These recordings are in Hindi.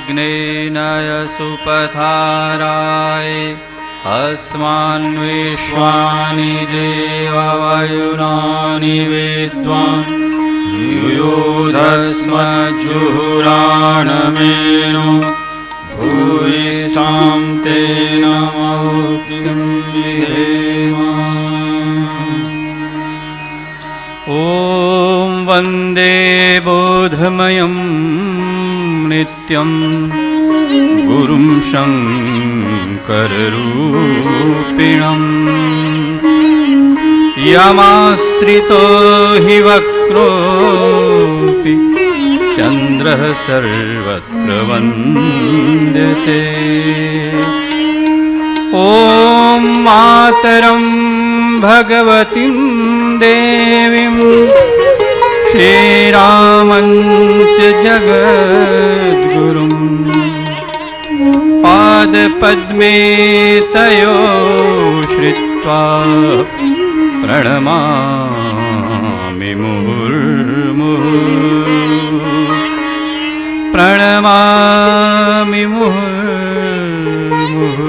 विघ्नेन सुपथाराय अस्मान् विश्वानि देववायुनानि विद्वान् युयोधस्मज्जुहुराणमेनो भूयिष्ठां तेन मौक्तिं विधेम। ॐ वन्दे बोधमयं नित्यं गुरुं शङ्कररूपिणम् यमाश्रितो हि वक्रोऽपि चन्द्रः सर्वत्र वन्द्यते। ॐ मातरं भगवतीं देवीं श्रीरामं च जगद्गुरुं पादपद्मे तयो श्रित्वा प्रणमामि मुहुर्मुहुः प्रणमामि मुहुर्मुहुः।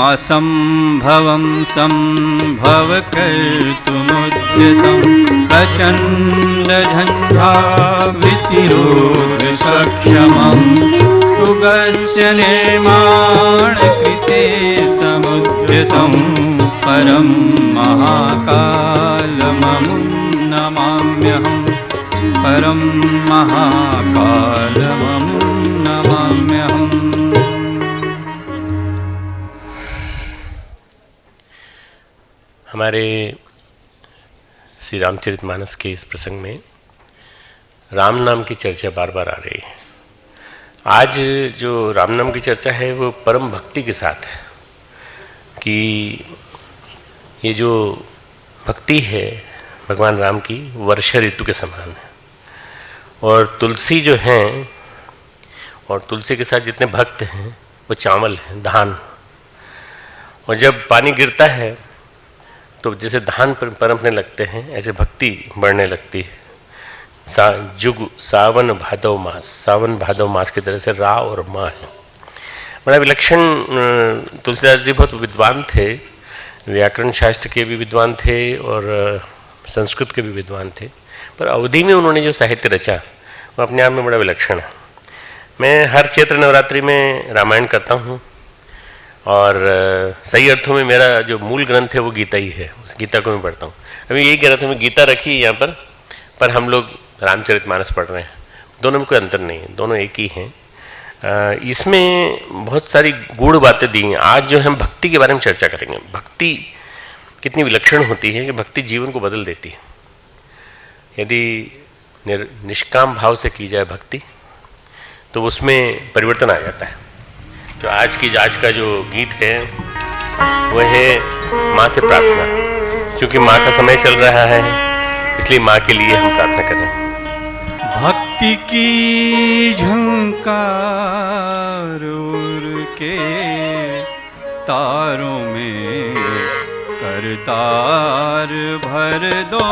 असंभवं संभवकर्तुमुद्यतं प्रचण्डझञ्झावितिरोधसक्षमं युगस्य निर्माणकृते समुद्यतं परं महाकालममुं नमाम्यहं परं महाकालममुं नमाम्यहम्। हमारे श्री रामचरितमानस के इस प्रसंग में राम नाम की चर्चा बार बार आ रही है। आज जो राम नाम की चर्चा है वो परम भक्ति के साथ है कि ये जो भक्ति है भगवान राम की वर्षा ऋतु के समान है। और तुलसी जो हैं और तुलसी के साथ जितने भक्त हैं वो चावल हैं, धान। और जब पानी गिरता है तो जैसे धान पनपने लगते हैं ऐसे भक्ति बढ़ने लगती है। सावन भादव मास, सावन भादव मास की तरह से रा और माँ है। बड़ा विलक्षण। तुलसीदास जी बहुत विद्वान थे, व्याकरण शास्त्र के भी विद्वान थे और संस्कृत के भी विद्वान थे, पर अवधि में उन्होंने जो साहित्य रचा वो अपने आप में बड़ा विलक्षण है। मैं हर चैत्र नवरात्रि में रामायण करता हूँ और सही अर्थों में मेरा जो मूल ग्रंथ है वो गीता ही है, उस गीता को मैं पढ़ता हूँ। अभी यही कह रहा था मैं, गीता रखी है यहाँ पर हम लोग रामचरितमानस पढ़ रहे हैं। दोनों में कोई अंतर नहीं है, दोनों एक ही हैं। इसमें बहुत सारी गूढ़ बातें दी हैं। आज जो हम भक्ति के बारे में चर्चा करेंगे, भक्ति कितनी विलक्षण होती है कि भक्ति जीवन को बदल देती है। यदि निष्काम भाव से की जाए भक्ति तो उसमें परिवर्तन आ जाता है। तो आज का जो गीत है वो है माँ से प्रार्थना। क्योंकि माँ का समय चल रहा है इसलिए माँ के लिए हम प्रार्थना करें। भक्ति की झंकार उड़ के तारों में करतार भर दो,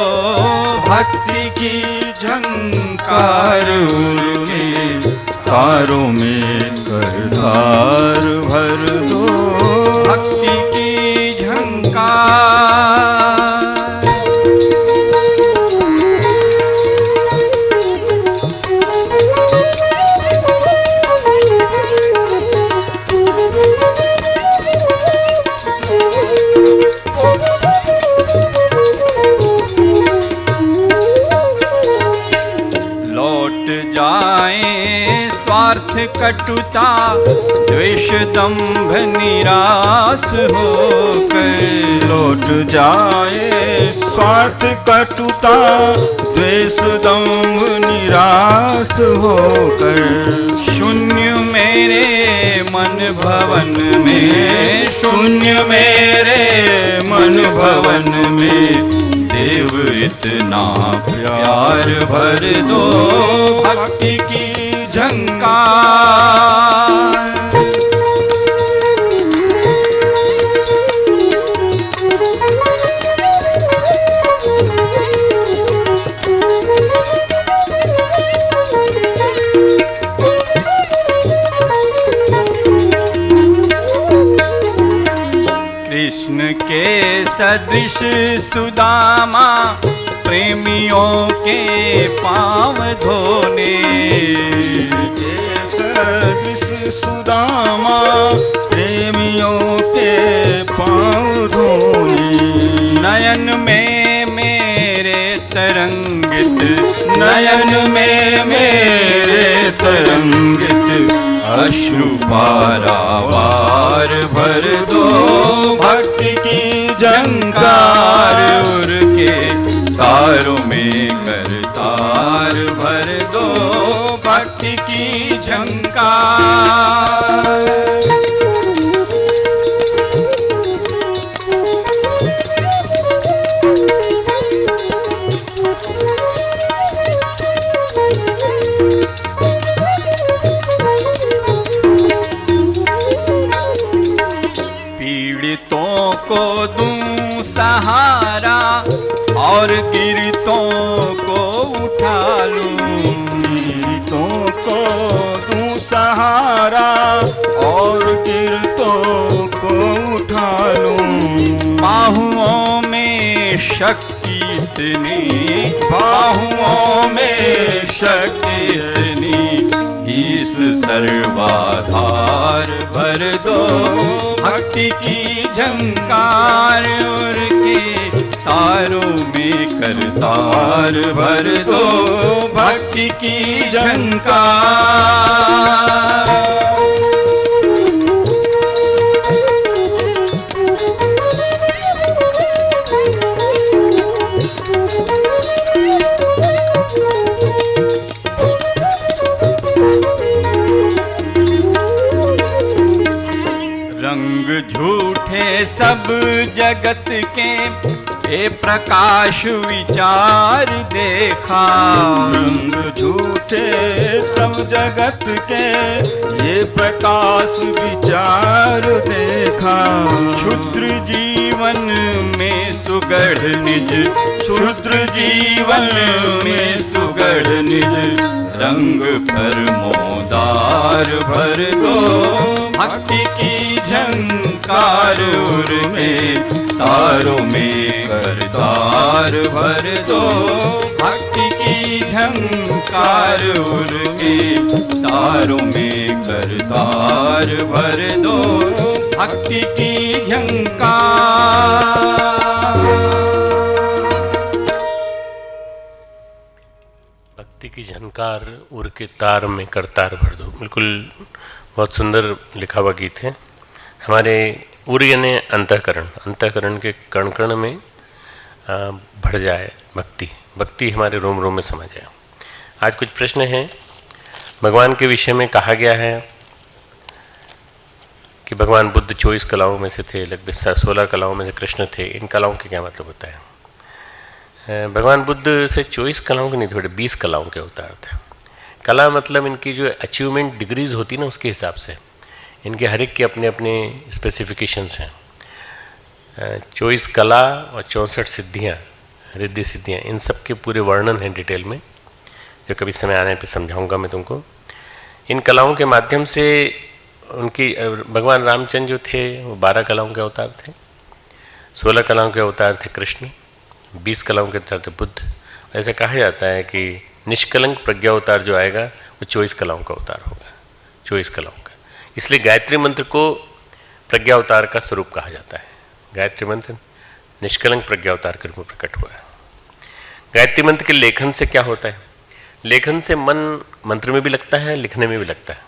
भक्ति की झंकार उड़ के तारों में करतार भर दो, भक्ति की झंकार लौट जाए स्वार्थ कटुता द्वेष दंभ निराश होकर, लौट जाए स्वार्थ कटुता द्वेष दंभ निराश होकर, शून्य मेरे मन भवन में, शून्य मेरे मन भवन में, देव इतना प्यार भर दो, भक्ति की झंकार। कृष्ण के सदृश सुदामा, प्रेमियों के पाँव धोने। के सदृश सुदामा, प्रेमियों के पाँव धोने। नयन में मेरे तरंगित, नयन में मेरे तरंगित, अश्रु पारावार भर दो, भक्ति की झंकार। उर के तारों में करतार भर दो, भक्ति की झंकार। पीड़ितों को दूं सहारा और गिरतों को उठा लूं। पीड़ितों को दूं सहारा और गिरतों को उठा लूं। बाहुओं में शक्ति इतनी, बाहुओं में शक्ति इतनी, इस सर्वाधार भर दो, भक्ति की झंकार। उर के तारों में करतार भर दो, भक्ति की झंकार। रंग झूठे सब जगत के, ये प्रकाश विचार देखा। रंग झूठे सब जगत के, ये प्रकाश विचार देखा। क्षुद्र जीवन में सुगढ़ निज, क्षुद्र जीवन में सुगढ़ निज, रंग पर मोदार भर दो, भक्ति की झंकार। उर में तारों में करतार भर दो, भक्ति की झंकार। उर में तारों में करतार भर दो, भक्ति की झंकार। भक्ति की झनकार उर के तार में करतार भर दो। बिल्कुल बहुत सुंदर लिखा हुआ गीत है। हमारे उर यानी अंतःकरण, अंतःकरण के कण कण में भर जाए भक्ति, भक्ति हमारे रोम रोम में समा जाए। आज कुछ प्रश्न हैं। भगवान के विषय में कहा गया है कि भगवान बुद्ध 24 कलाओं में से थे, लगभग 16 कलाओं में से कृष्ण थे। इन कलाओं के क्या मतलब होता है? भगवान बुद्ध से 24 कलाओं के नहीं, थोड़े 20 कलाओं के अवतार थे। कला मतलब इनकी जो अचीवमेंट डिग्रीज होती ना, उसके हिसाब से इनके हर एक के अपने अपने स्पेसिफिकेशंस हैं। 24 कला और 64 सिद्धियाँ, रिद्धि सिद्धियाँ, इन सब के पूरे वर्णन हैं डिटेल में, जो कभी समय आने पे समझाऊंगा मैं तुमको। इन कलाओं के माध्यम से उनकी भगवान रामचंद्र जो थे वो 12 कलाओं के अवतार थे, 16 कलाओं के अवतार थे कृष्ण, 20 कलाओं के अवतार थे बुद्ध। ऐसे कहा जाता है कि निष्कलंक प्रज्ञावतार जो आएगा वो 24 कलाओं का अवतार होगा, 24 कलाओं का। इसलिए गायत्री मंत्र को प्रज्ञावतार का स्वरूप कहा जाता है। गायत्री मंत्र निष्कलंक प्रज्ञावतार के रूप में प्रकट हुआ है। गायत्री मंत्र के लेखन से क्या होता है? लेखन से मन मंत्र में भी लगता है, लिखने में भी लगता है।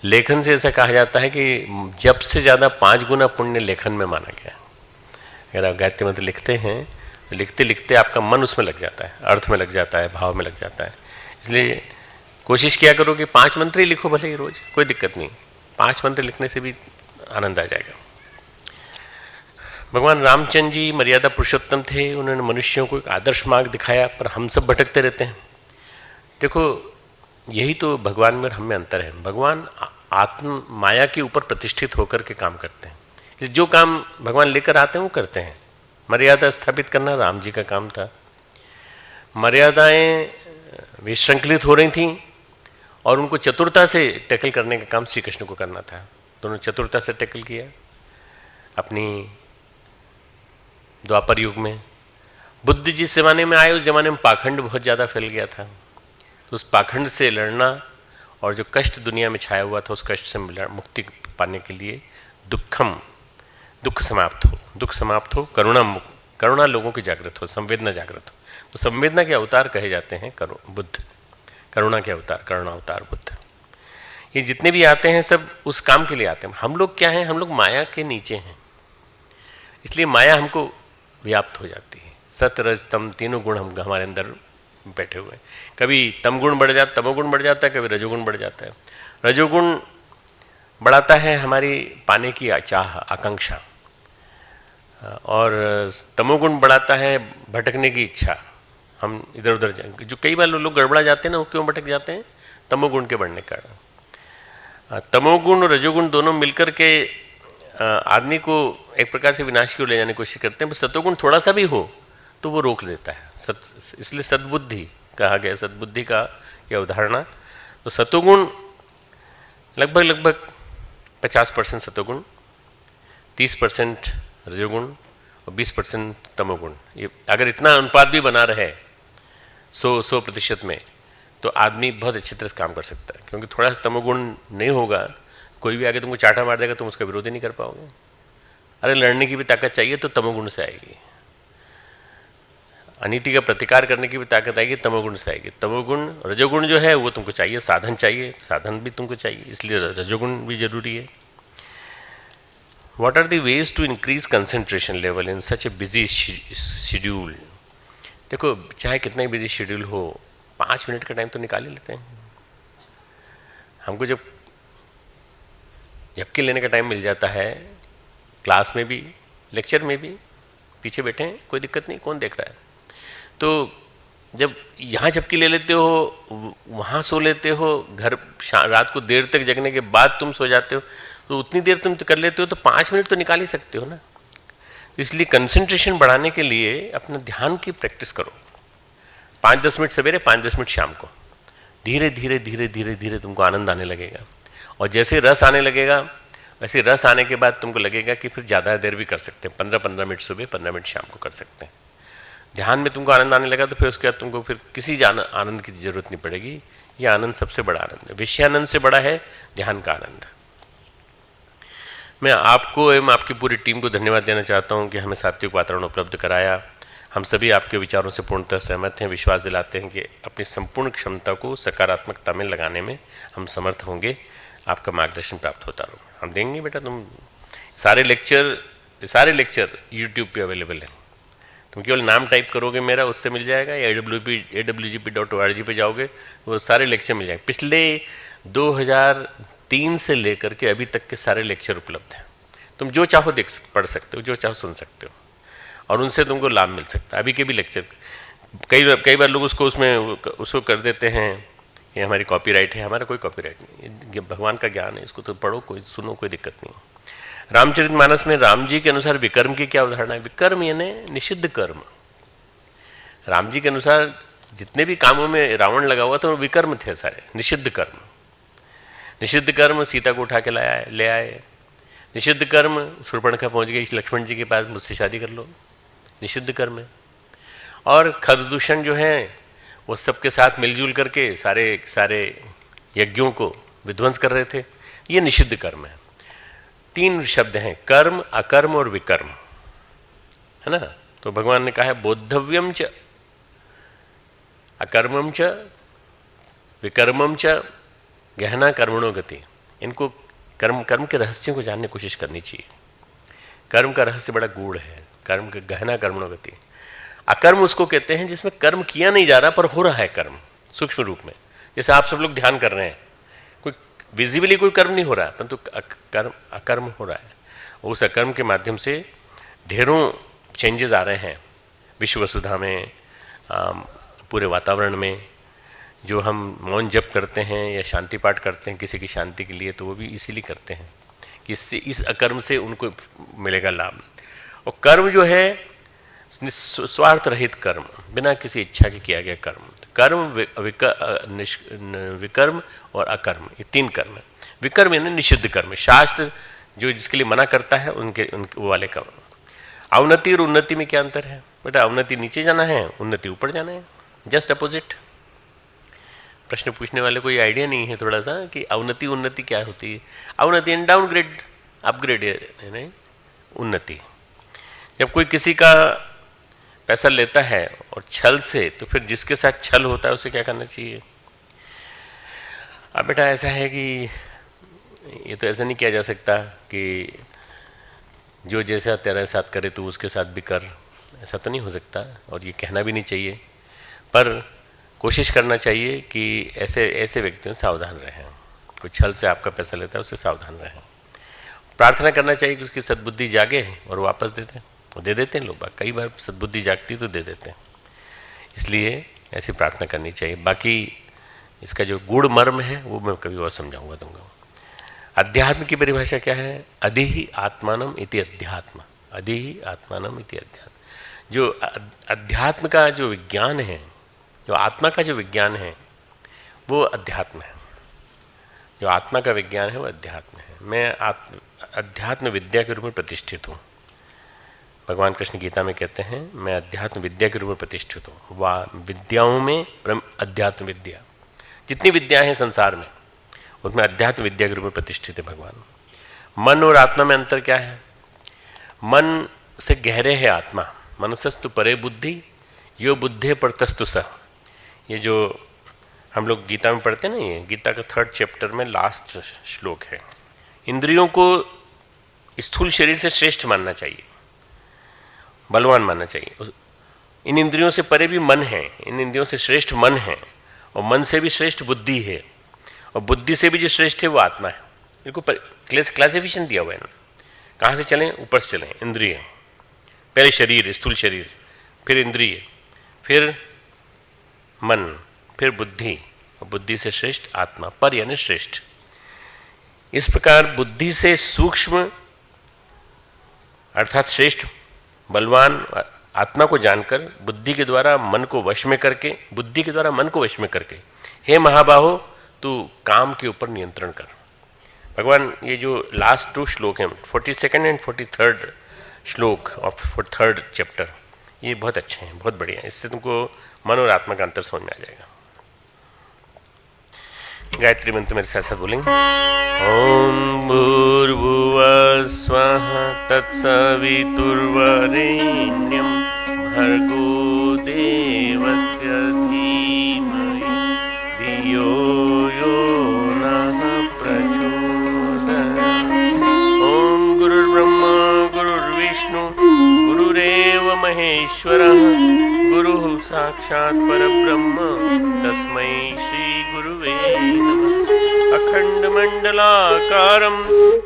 लेखन से ऐसा कहा जाता है कि जब से ज़्यादा 5 गुना पुण्य लेखन में माना गया है। अगर आप गायत्री मंत्र लिखते हैं तो लिखते लिखते आपका मन उसमें लग जाता है, अर्थ में लग जाता है, भाव में लग जाता है। इसलिए कोशिश किया करो कि 5 मंत्र ही लिखो, भले ही रोज़, कोई दिक्कत नहीं। 5 मंत्र लिखने से भी आनंद आ जाएगा। भगवान रामचंद्र जी मर्यादा पुरुषोत्तम थे, उन्होंने मनुष्यों को एक आदर्श मार्ग दिखाया, पर हम सब भटकते रहते हैं। देखो यही तो भगवान में और हम में अंतर है। भगवान आत्म माया के ऊपर प्रतिष्ठित होकर के काम करते हैं। जो काम भगवान लेकर आते हैं वो करते हैं। मर्यादा स्थापित करना राम जी का काम था। मर्यादाएं विश्रंखलित हो रही थीं और उनको चतुरता से टैकल करने का काम श्री कृष्ण को करना था। तो उन्होंने चतुरता से टैकल किया। अपनी द्वापर युग में बुद्ध जिस ज़माने में आए उस ज़माने में पाखंड बहुत ज़्यादा फैल गया था। तो उस पाखंड से लड़ना और जो कष्ट दुनिया में छाया हुआ था उस कष्ट से मुक्ति पाने के लिए दुख समाप्त हो, करुणा लोगों की जागृत हो, संवेदना जागृत हो। तो संवेदना के अवतार कहे जाते हैं बुद्ध, करुणा के अवतार, करुणा अवतार बुद्ध। ये जितने भी आते हैं सब उस काम के लिए आते हैं। हम लोग क्या हैं? हम लोग माया के नीचे हैं, इसलिए माया हमको व्याप्त हो जाती है। सत रज तम तीनों गुण हम हमारे अंदर बैठे हुए हैं। कभी तमोगुण बढ़ जाता है, कभी रजोगुण बढ़ जाता है। रजोगुण बढ़ाता है हमारी पाने की चाह, आकांक्षा, और तमोगुण बढ़ाता है भटकने की इच्छा। हम इधर उधर जाएंगे। जो कई बार लोग गड़बड़ा जाते हैं ना, वो क्यों भटक जाते हैं? तमोगुण के बढ़ने का कारण। तमोगुण और रजोगुण दोनों मिलकर के आदमी को एक प्रकार से विनाश की ओर ले जाने की कोशिश करते हैं। पर सतोगुण थोड़ा सा भी हो तो वो रोक देता है। इसलिए सद्बुद्धि कहा गया, सद्बुद्धि का यह अवधारणा। तो सतोगुण लगभग 50% सतोगुण, 30% रजोगुण और 20% तमोगुण। ये अगर इतना अनुपात भी बना रहे 100% में, तो आदमी बहुत अच्छी तरह से काम कर सकता है। क्योंकि थोड़ा सा तमोगुण नहीं होगा, कोई भी आगे तुमको चाटा मार देगा, तुम उसका विरोध ही नहीं कर पाओगे। अरे लड़ने की भी ताकत चाहिए तो तमोगुण से आएगी। अनीति का प्रतिकार करने की भी ताकत आएगी, तमोगुण से आएगी। तमोगुण, रजोगुण जो है वो तुमको चाहिए, साधन भी तुमको चाहिए, इसलिए रजोगुण भी जरूरी है। What are the ways to increase concentration level in such a busy schedule? देखो चाहे कितना ही बिजी शेड्यूल हो, 5 मिनट का टाइम तो निकाल ही लेते हैं। हमको जब झपकी लेने का टाइम मिल जाता है, क्लास में भी, लेक्चर में भी, पीछे बैठे हैं, कोई दिक्कत नहीं, कौन देख रहा है। तो जब यहाँ झपकी ले लेते हो, वहाँ सो लेते हो, घर रात को देर तक जगने के बाद तुम सो जाते हो, तो उतनी देर तुम कर लेते हो, तो 5 मिनट तो निकाल ही सकते हो ना। इसलिए कंसंट्रेशन बढ़ाने के लिए अपना ध्यान की प्रैक्टिस करो। 5-10 मिनट सवेरे, 5-10 मिनट शाम को। धीरे धीरे तुमको आनंद आने लगेगा। और जैसे रस आने लगेगा, वैसे रस आने के बाद तुमको लगेगा कि फिर ज़्यादा देर भी कर सकते हैं। 15-15 मिनट सुबह, 15 मिनट शाम को कर सकते हैं। ध्यान में तुमको आनंद आने लगा तो फिर उसके बाद तुमको फिर किसी आनंद की जरूरत नहीं पड़ेगी। ये आनंद सबसे बड़ा आनंद है। विषयानंद से बड़ा है ध्यान का आनंद। मैं आपको एवं आपकी पूरी टीम को धन्यवाद देना चाहता हूँ कि हमें सात्विक वातावरण उपलब्ध कराया। हम सभी आपके विचारों से पूर्णतः सहमत हैं, विश्वास दिलाते हैं कि अपनी संपूर्ण क्षमता को सकारात्मकता में लगाने में हम समर्थ होंगे। आपका मार्गदर्शन प्राप्त होता रहो। हम देंगे बेटा, तुम सारे लेक्चर यूट्यूब पे अवेलेबल हैं। तुम केवल नाम टाइप करोगे मेरा, उससे मिल जाएगा, या awgp.org पे जाओगे, वो सारे लेक्चर मिल जाएंगे। पिछले 2003 से लेकर के अभी तक के सारे लेक्चर उपलब्ध हैं। तुम जो चाहो पढ़ सकते हो, जो चाहो सुन सकते हो, और उनसे तुमको लाभ मिल सकता है। अभी के भी लेक्चर कई बार लोग उसको कर देते हैं, ये हमारी कॉपीराइट है। हमारा कोई कॉपीराइट नहीं, ये भगवान का ज्ञान है, इसको तो पढ़ो, कोई सुनो, कोई दिक्कत नहीं है। रामचरितमानस में राम जी के अनुसार विकर्म की क्या उदाहरण है? विकर्म यानी निषिद्ध कर्म। राम जी के अनुसार जितने भी कामों में रावण लगा हुआ था वो विकर्म थे सारे, निषिद्ध कर्म। निषिद्ध कर्म सीता को उठा के ले आए। निषिद्ध कर्म शूर्पणखा पहुंच गई लक्ष्मण जी के पास, मुझसे शादी कर लो, निषिद्ध कर्म है। और खरदूषण जो है वो सबके साथ मिलजुल करके सारे यज्ञों को विध्वंस कर रहे थे, ये निषिद्ध कर्म है। 3 शब्द हैं, कर्म, अकर्म और विकर्म, है ना। तो भगवान ने कहा है बोद्धव्यम च अकर्मम च विकर्मम च गहना कर्मणो गति। इनको कर्म के रहस्यों को जानने की कोशिश करनी चाहिए। कर्म का रहस्य बड़ा गूढ़ है। कर्म के गहना कर्मणो गति। अकर्म उसको कहते हैं जिसमें कर्म किया नहीं जा रहा पर हो रहा है कर्म सूक्ष्म रूप में। जैसे आप सब लोग ध्यान कर रहे हैं, कोई विजिबली कोई कर्म नहीं हो रहा, परंतु अकर्म हो रहा है। उस अकर्म के माध्यम से ढेरों चेंजेस आ रहे हैं विश्व वसुधा में, पूरे वातावरण में। जो हम मौन जप करते हैं या शांति पाठ करते हैं किसी की शांति के लिए, तो वो भी इसीलिए करते हैं कि इससे, इस अकर्म से उनको मिलेगा लाभ। और कर्म जो है स्वार्थ रहित कर्म, बिना किसी इच्छा के किया गया कर्म, विकर्म और अकर्म, ये 3 कर्म है। विकर्म यानी निषिद्ध कर्म, शास्त्र जो जिसके लिए मना करता है उनके वो वाले कर्म। अवनति और उन्नति में क्या अंतर है बेटा? अवनति नीचे जाना है, उन्नति ऊपर जाना है, जस्ट अपोजिट। प्रश्न पूछने वाले को ये आइडिया नहीं है थोड़ा सा कि अवनति उन्नति क्या होती है। अवनति एंड डाउनग्रेड, अपग्रेड है नहीं उन्नति। जब कोई किसी का पैसा लेता है और छल से, तो फिर जिसके साथ छल होता है उसे क्या करना चाहिए? अब बेटा ऐसा है कि ये तो ऐसा नहीं किया जा सकता कि जो जैसा तेरे साथ करे तो उसके साथ भी कर, ऐसा तो नहीं हो सकता, और ये कहना भी नहीं चाहिए। पर कोशिश करना चाहिए कि ऐसे व्यक्तियों से सावधान रहें। कोई छल से आपका पैसा लेता है उससे सावधान रहें। प्रार्थना करना चाहिए कि उसकी सद्बुद्धि जागे और वापस दे दें। तो दे देते हैं लोग, कई बार सद्बुद्धि जागती तो दे देते हैं, इसलिए ऐसी प्रार्थना करनी चाहिए। बाकी इसका जो गूढ़ मर्म है वो मैं कभी और समझाऊंगा दूंगा। अध्यात्म की परिभाषा क्या है? अधि आत्मानम इति अध्यात्म, अधि आत्मानम इति अध्यात्म। जो अध्यात्म का जो विज्ञान है, जो आत्मा का जो विज्ञान है वो अध्यात्म है। जो आत्मा का विज्ञान है वो अध्यात्म है। मैं अध्यात्म विद्या के रूप में प्रतिष्ठित हूँ। भगवान कृष्ण गीता में कहते हैं मैं अध्यात्म विद्या के रूप में प्रतिष्ठित हूँ। वाह विद्याओं में अध्यात्म विद्या, जितनी विद्याएं हैं संसार में उसमें अध्यात्म विद्या के रूप में प्रतिष्ठित है भगवान। मन और आत्मा में अंतर क्या है? मन से गहरे है आत्मा। मनसस्तु परे बुद्धि, यो बुद्धे परतस्तु स। ये जो हम लोग गीता में पढ़ते हैं ना, ये गीता का 3rd चैप्टर में लास्ट श्लोक है। इंद्रियों को स्थूल शरीर से श्रेष्ठ मानना चाहिए, बलवान मानना चाहिए। इन इंद्रियों से परे भी मन है, इन इंद्रियों से श्रेष्ठ मन है, और मन से भी श्रेष्ठ बुद्धि है, और बुद्धि से भी जो श्रेष्ठ है वो आत्मा है। इनको क्लासिफिकेशन दिया हुआ है इन्होंने। कहाँ से चलें? ऊपर से चलें। इंद्रिय पहले शरीर, स्थूल शरीर, फिर इंद्रिय, फिर मन, फिर बुद्धि, और बुद्धि से श्रेष्ठ आत्मा, पर यानी श्रेष्ठ। इस प्रकार बुद्धि से सूक्ष्म अर्थात श्रेष्ठ बलवान आत्मा को जानकर बुद्धि के द्वारा मन को वश में करके, बुद्धि के द्वारा मन को वश में करके, हे महाबाहो तू काम के ऊपर नियंत्रण कर। भगवान ये जो लास्ट 2 श्लोक हैं, 42nd एंड 43rd श्लोक ऑफ 3rd चैप्टर, ये बहुत अच्छे हैं, बहुत बढ़िया हैं। इससे तुमको मन और आत्मा का अंतर समझ में आ जाएगा। गायत्री मंत्र मेरे साथ साथ बोलेंगे। ओम भूर्भुवः स्वः तत्सवितुर्वरेण्यं भर्गो देवस्य धीमहि धियो यो नः प्रचोदयात्। ओम गुरुर्ब्रह्मा गुरुर्विष्णु गुरुरेव महेश्वरः गुरुः साक्षात् परब्रह्म तस्मै श्री गुरुवे नमः। अखण्डमण्डलाकारं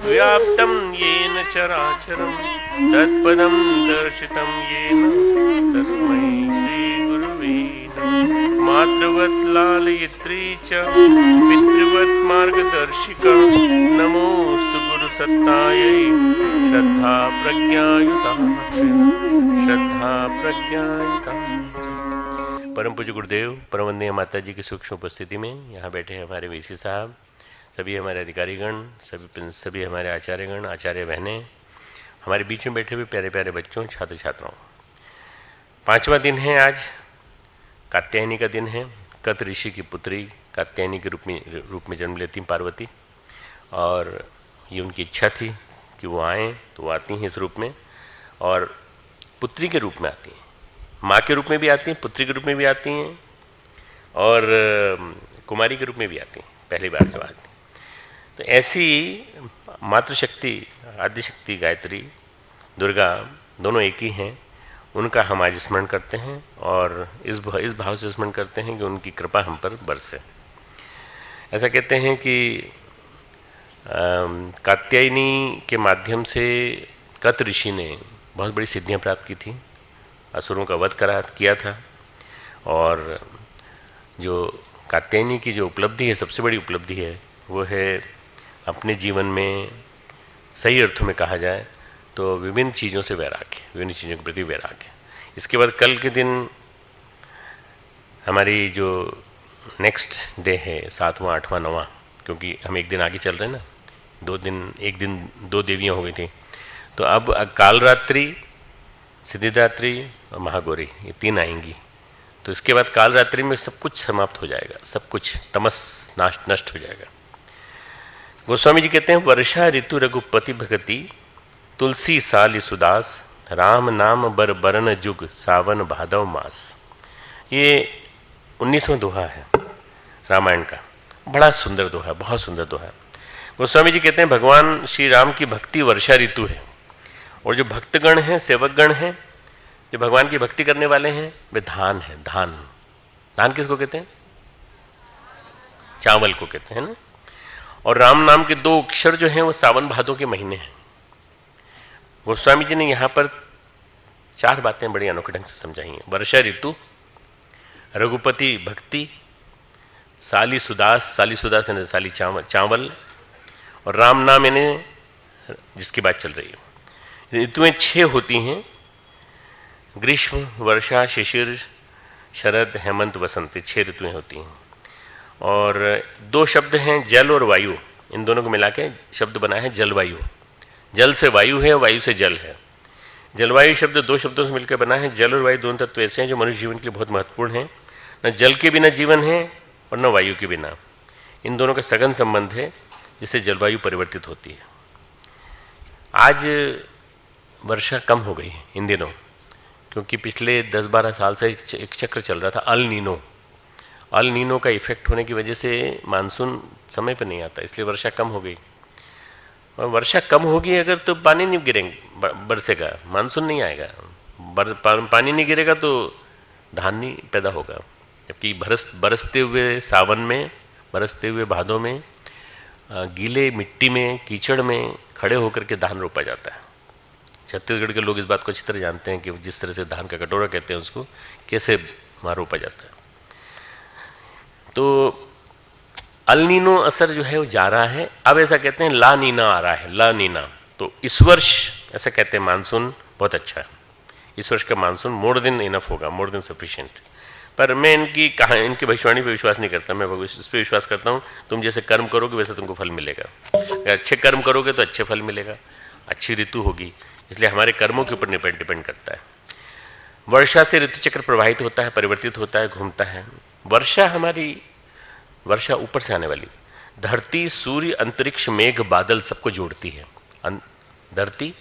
व्याप्तं येन चराचरं तत्पदं दर्शितं येन तस्मै श्री गुरुवे नमः। मातृवत् लालयित्री च पितृवत् मार्गदर्शिका नमोऽस्तु गुरुसत्तायै श्रद्धा प्रज्ञायुता श्रद्धा प्रज्ञायुता। परम पूज्य गुरुदेव, परम वंदनीय माता जी की सूक्ष्म उपस्थिति में यहाँ बैठे हैं हमारे वीसी साहब, सभी हमारे अधिकारीगण, सभी हमारे आचार्यगण, आचार्य बहनें, हमारे बीच में बैठे हुए प्यारे प्यारे बच्चों, छात्र छात्राओं। 5वां दिन है आज, कात्यायनी का दिन है। कत ऋषि की पुत्री कात्यायनी के रूप में जन्म लेती पार्वती, और ये उनकी इच्छा थी कि वो आएँ, तो वो आती हैं इस रूप में, और पुत्री के रूप में आती हैं। माँ के रूप में भी आती हैं, पुत्री के रूप में भी आती हैं, और कुमारी के रूप में भी आती हैं पहली बार जब आती हैं। तो ऐसी मातृशक्ति, आदिशक्ति गायत्री, दुर्गा दोनों एक ही हैं। उनका हम आज स्मरण करते हैं, और इस भाव से स्मरण करते हैं कि उनकी कृपा हम पर बरसे। ऐसा कहते हैं कि कात्यायनी के माध्यम से कत ऋषि ने बहुत बड़ी सिद्धियां प्राप्त की थी, असुरों का वध किया था। और जो कात्यायनी की जो उपलब्धि है, सबसे बड़ी उपलब्धि है, वो है अपने जीवन में सही अर्थों में कहा जाए तो विभिन्न चीज़ों से वैराग्य, विभिन्न चीज़ों के प्रति वैराग्य। इसके बाद कल के दिन हमारी जो नेक्स्ट डे है 7वां 8वां 9वां, क्योंकि हम एक दिन आगे चल रहे हैं ना, 2 दिन, एक दिन 2 देवियाँ हो गई थी, तो अब कालरात्रि, सिद्धिदात्री और महागौरी, ये 3 आएंगी। तो इसके बाद कालरात्रि में सब कुछ समाप्त हो जाएगा, सब कुछ तमस नष्ट हो जाएगा। गोस्वामी जी कहते हैं वर्षा ऋतु रघुपति भगति, तुलसी साली सुदास, राम नाम बर बरन जुग, सावन भादव मास। ये 19वां दोहा है रामायण का, बड़ा सुंदर दोहा है, बहुत सुंदर दोहा है। गोस्वामी जी कहते हैं भगवान श्री राम की भक्ति वर्षा ऋतु है, और जो भक्तगण हैं, सेवकगण हैं, जो भगवान की भक्ति करने वाले हैं, वे धान है। धान किसको कहते हैं? चावल को कहते हैं ना। और राम नाम के 2 अक्षर जो हैं वो सावन भादों के महीने हैं। गोस्वामी जी ने यहाँ पर 4 बातें बड़ी अनोखे ढंग से समझाई हैं। वर्षा ऋतु, रघुपति भक्ति, साली सुदास यानी साली चावल, और राम नाम यानी जिसकी बात चल रही है। ऋतुएं 6 होती हैं, ग्रीष्म, वर्षा, शिशिर, शरद, हेमंत, वसंत, 6 ऋतुएं होती हैं। और 2 शब्द हैं जल और वायु, इन दोनों को मिला के शब्द बना है जलवायु। जल से वायु है और वायु से जल है। जलवायु शब्द 2 शब्दों से मिलकर बना है। जल और वायु दोनों तत्व ऐसे हैं जो मनुष्य जीवन के लिए बहुत महत्वपूर्ण हैं। न जल के बिना जीवन है और न वायु के बिना। इन दोनों का सघन संबंध है, जिससे जलवायु परिवर्तित होती है। आज वर्षा कम हो गई है इन दिनों, क्योंकि पिछले 10-12 साल से एक चक्र चल रहा था अल नीनो का इफेक्ट होने की वजह से मानसून समय पर नहीं आता, इसलिए वर्षा कम हो गई। और वर्षा कम होगी अगर तो पानी नहीं गिरेंगे, बरसेगा, मानसून नहीं आएगा। पानी नहीं गिरेगा तो धान नहीं पैदा होगा। जबकि बरसते हुए सावन में, बरसते हुए भादों में, गीले मिट्टी में, कीचड़ में खड़े होकर के धान रोपा जाता है। छत्तीसगढ़ के लोग इस बात को अच्छी तरह जानते हैं कि जिस तरह से धान का कटोरा कहते हैं उसको, कैसे वहाँ रोपा जाता है। तो अल नीनो असर जो है वो जा रहा है। अब ऐसा कहते हैं ला नीना आ रहा है, ला नीना। तो इस वर्ष ऐसा कहते हैं मानसून बहुत अच्छा है, इस वर्ष का मानसून मोर देन इनफ होगा, मोर देन सफिशिएंट। पर मैं इनकी भविष्यवाणी पे विश्वास नहीं करता, मैं इस पर विश्वास करता हूँ तुम जैसे कर्म करोगे वैसे तुमको फल मिलेगा। अगर अच्छे कर्म करोगे तो अच्छे फल मिलेगा, अच्छी ऋतु होगी। इसलिए हमारे कर्मों के ऊपर डिपेंड करता है। वर्षा से ऋतु चक्र प्रवाहित होता है, परिवर्तित होता है, घूमता है। वर्षा ऊपर से आने वाली, धरती, सूर्य, अंतरिक्ष, मेघ, बादल सबको जोड़ती है। धरती,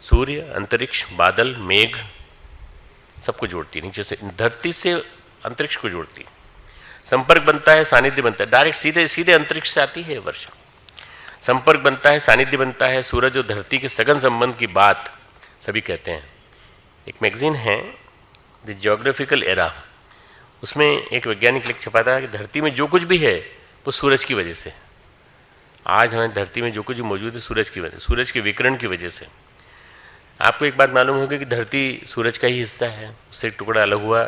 सूर्य, अंतरिक्ष, बादल, मेघ सबको जोड़ती है। नीचे से धरती से अंतरिक्ष को जोड़ती है। संपर्क बनता है, सानिध्य बनता है। डायरेक्ट सीधे अंतरिक्ष से आती है वर्षा। संपर्क बनता है, सानिध्य बनता है। सूरज और धरती के सघन संबंध की बात सभी कहते हैं। एक मैगजीन है द ज्योग्राफिकल एरा, उसमें एक वैज्ञानिक लिख छपा था कि धरती में जो कुछ भी है वो सूरज की वजह से। आज हमारी धरती में जो कुछ मौजूद है सूरज की वजह, सूरज के विकिरण की वजह से। आपको एक बात मालूम होगी कि धरती सूरज का ही हिस्सा है। उससे एक टुकड़ा अलग हुआ,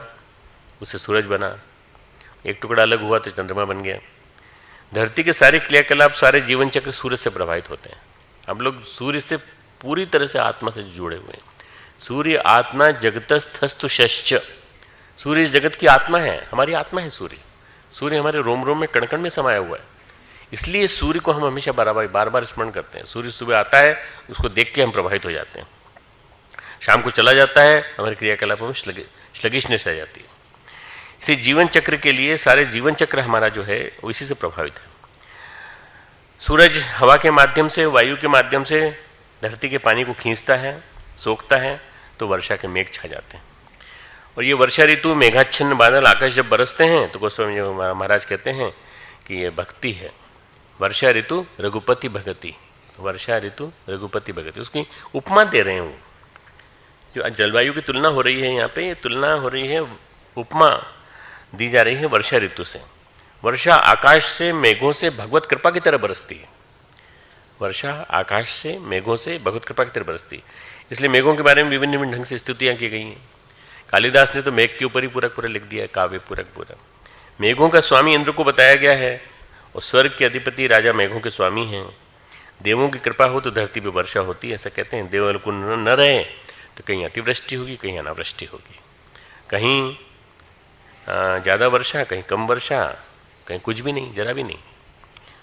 उससे सूरज बना। एक टुकड़ा अलग हुआ तो चंद्रमा बन गया। धरती के सारे क्रियाकलाप, सारे जीवन चक्र सूरज से प्रभावित होते हैं। हम लोग सूर्य से पूरी तरह से आत्मा से जुड़े हुए हैं। सूर्य आत्मा जगतस्थस्तु शश्च। सूर्य इस जगत की आत्मा है, हमारी आत्मा है सूर्य। सूर्य हमारे रोम रोम में कण कण में समाया हुआ है। इसलिए सूर्य को हम हमेशा बार बार स्मरण करते हैं। सूर्य सुबह आता है, उसको देख के हम प्रभावित हो जाते हैं। शाम को चला जाता है, हमारे क्रियाकलापों में स्लगिशनेस आ जाती है। इसी जीवन चक्र के लिए सारे जीवन चक्र हमारा जो है वो इसी से प्रभावित है। सूरज हवा के माध्यम से, वायु के माध्यम से धरती के पानी को खींचता है, सोखता है, तो वर्षा के मेघ छा जाते हैं। और ये वर्षा ऋतु, मेघाच्छन्न बादल, आकाश जब बरसते हैं तो गोस्वामी जी महाराज कहते हैं कि ये भक्ति है। वर्षा ऋतु रघुपति भगति, वर्षा ऋतु रघुपति भगति, उसकी उपमा दे रहे हैं। वो जो जलवायु की तुलना हो रही है यहाँ पे, ये तुलना हो रही है, उपमा दी जा रही है वर्षा ऋतु से। वर्षा आकाश से, मेघों से भगवत कृपा की तरह बरसती है। वर्षा आकाश से, मेघों से बहुत कृपा की तरह बरसती। इसलिए मेघों के बारे में विभिन्न विभिन्न ढंग से स्तुतियाँ की गई हैं। कालिदास ने तो मेघ के ऊपर ही पूरक पूरा लिख दिया है, काव्य पूरक पूरा। मेघों का स्वामी इंद्र को बताया गया है, और स्वर्ग के अधिपति राजा मेघों के स्वामी हैं। देवों की कृपा हो तो धरती पर वर्षा होती है, ऐसा कहते हैं। देव को न रहे तो कहीं अतिवृष्टि होगी, कहीं अनावृष्टि होगी, कहीं ज़्यादा वर्षा, कहीं कम वर्षा, कहीं कुछ भी नहीं, जरा भी नहीं।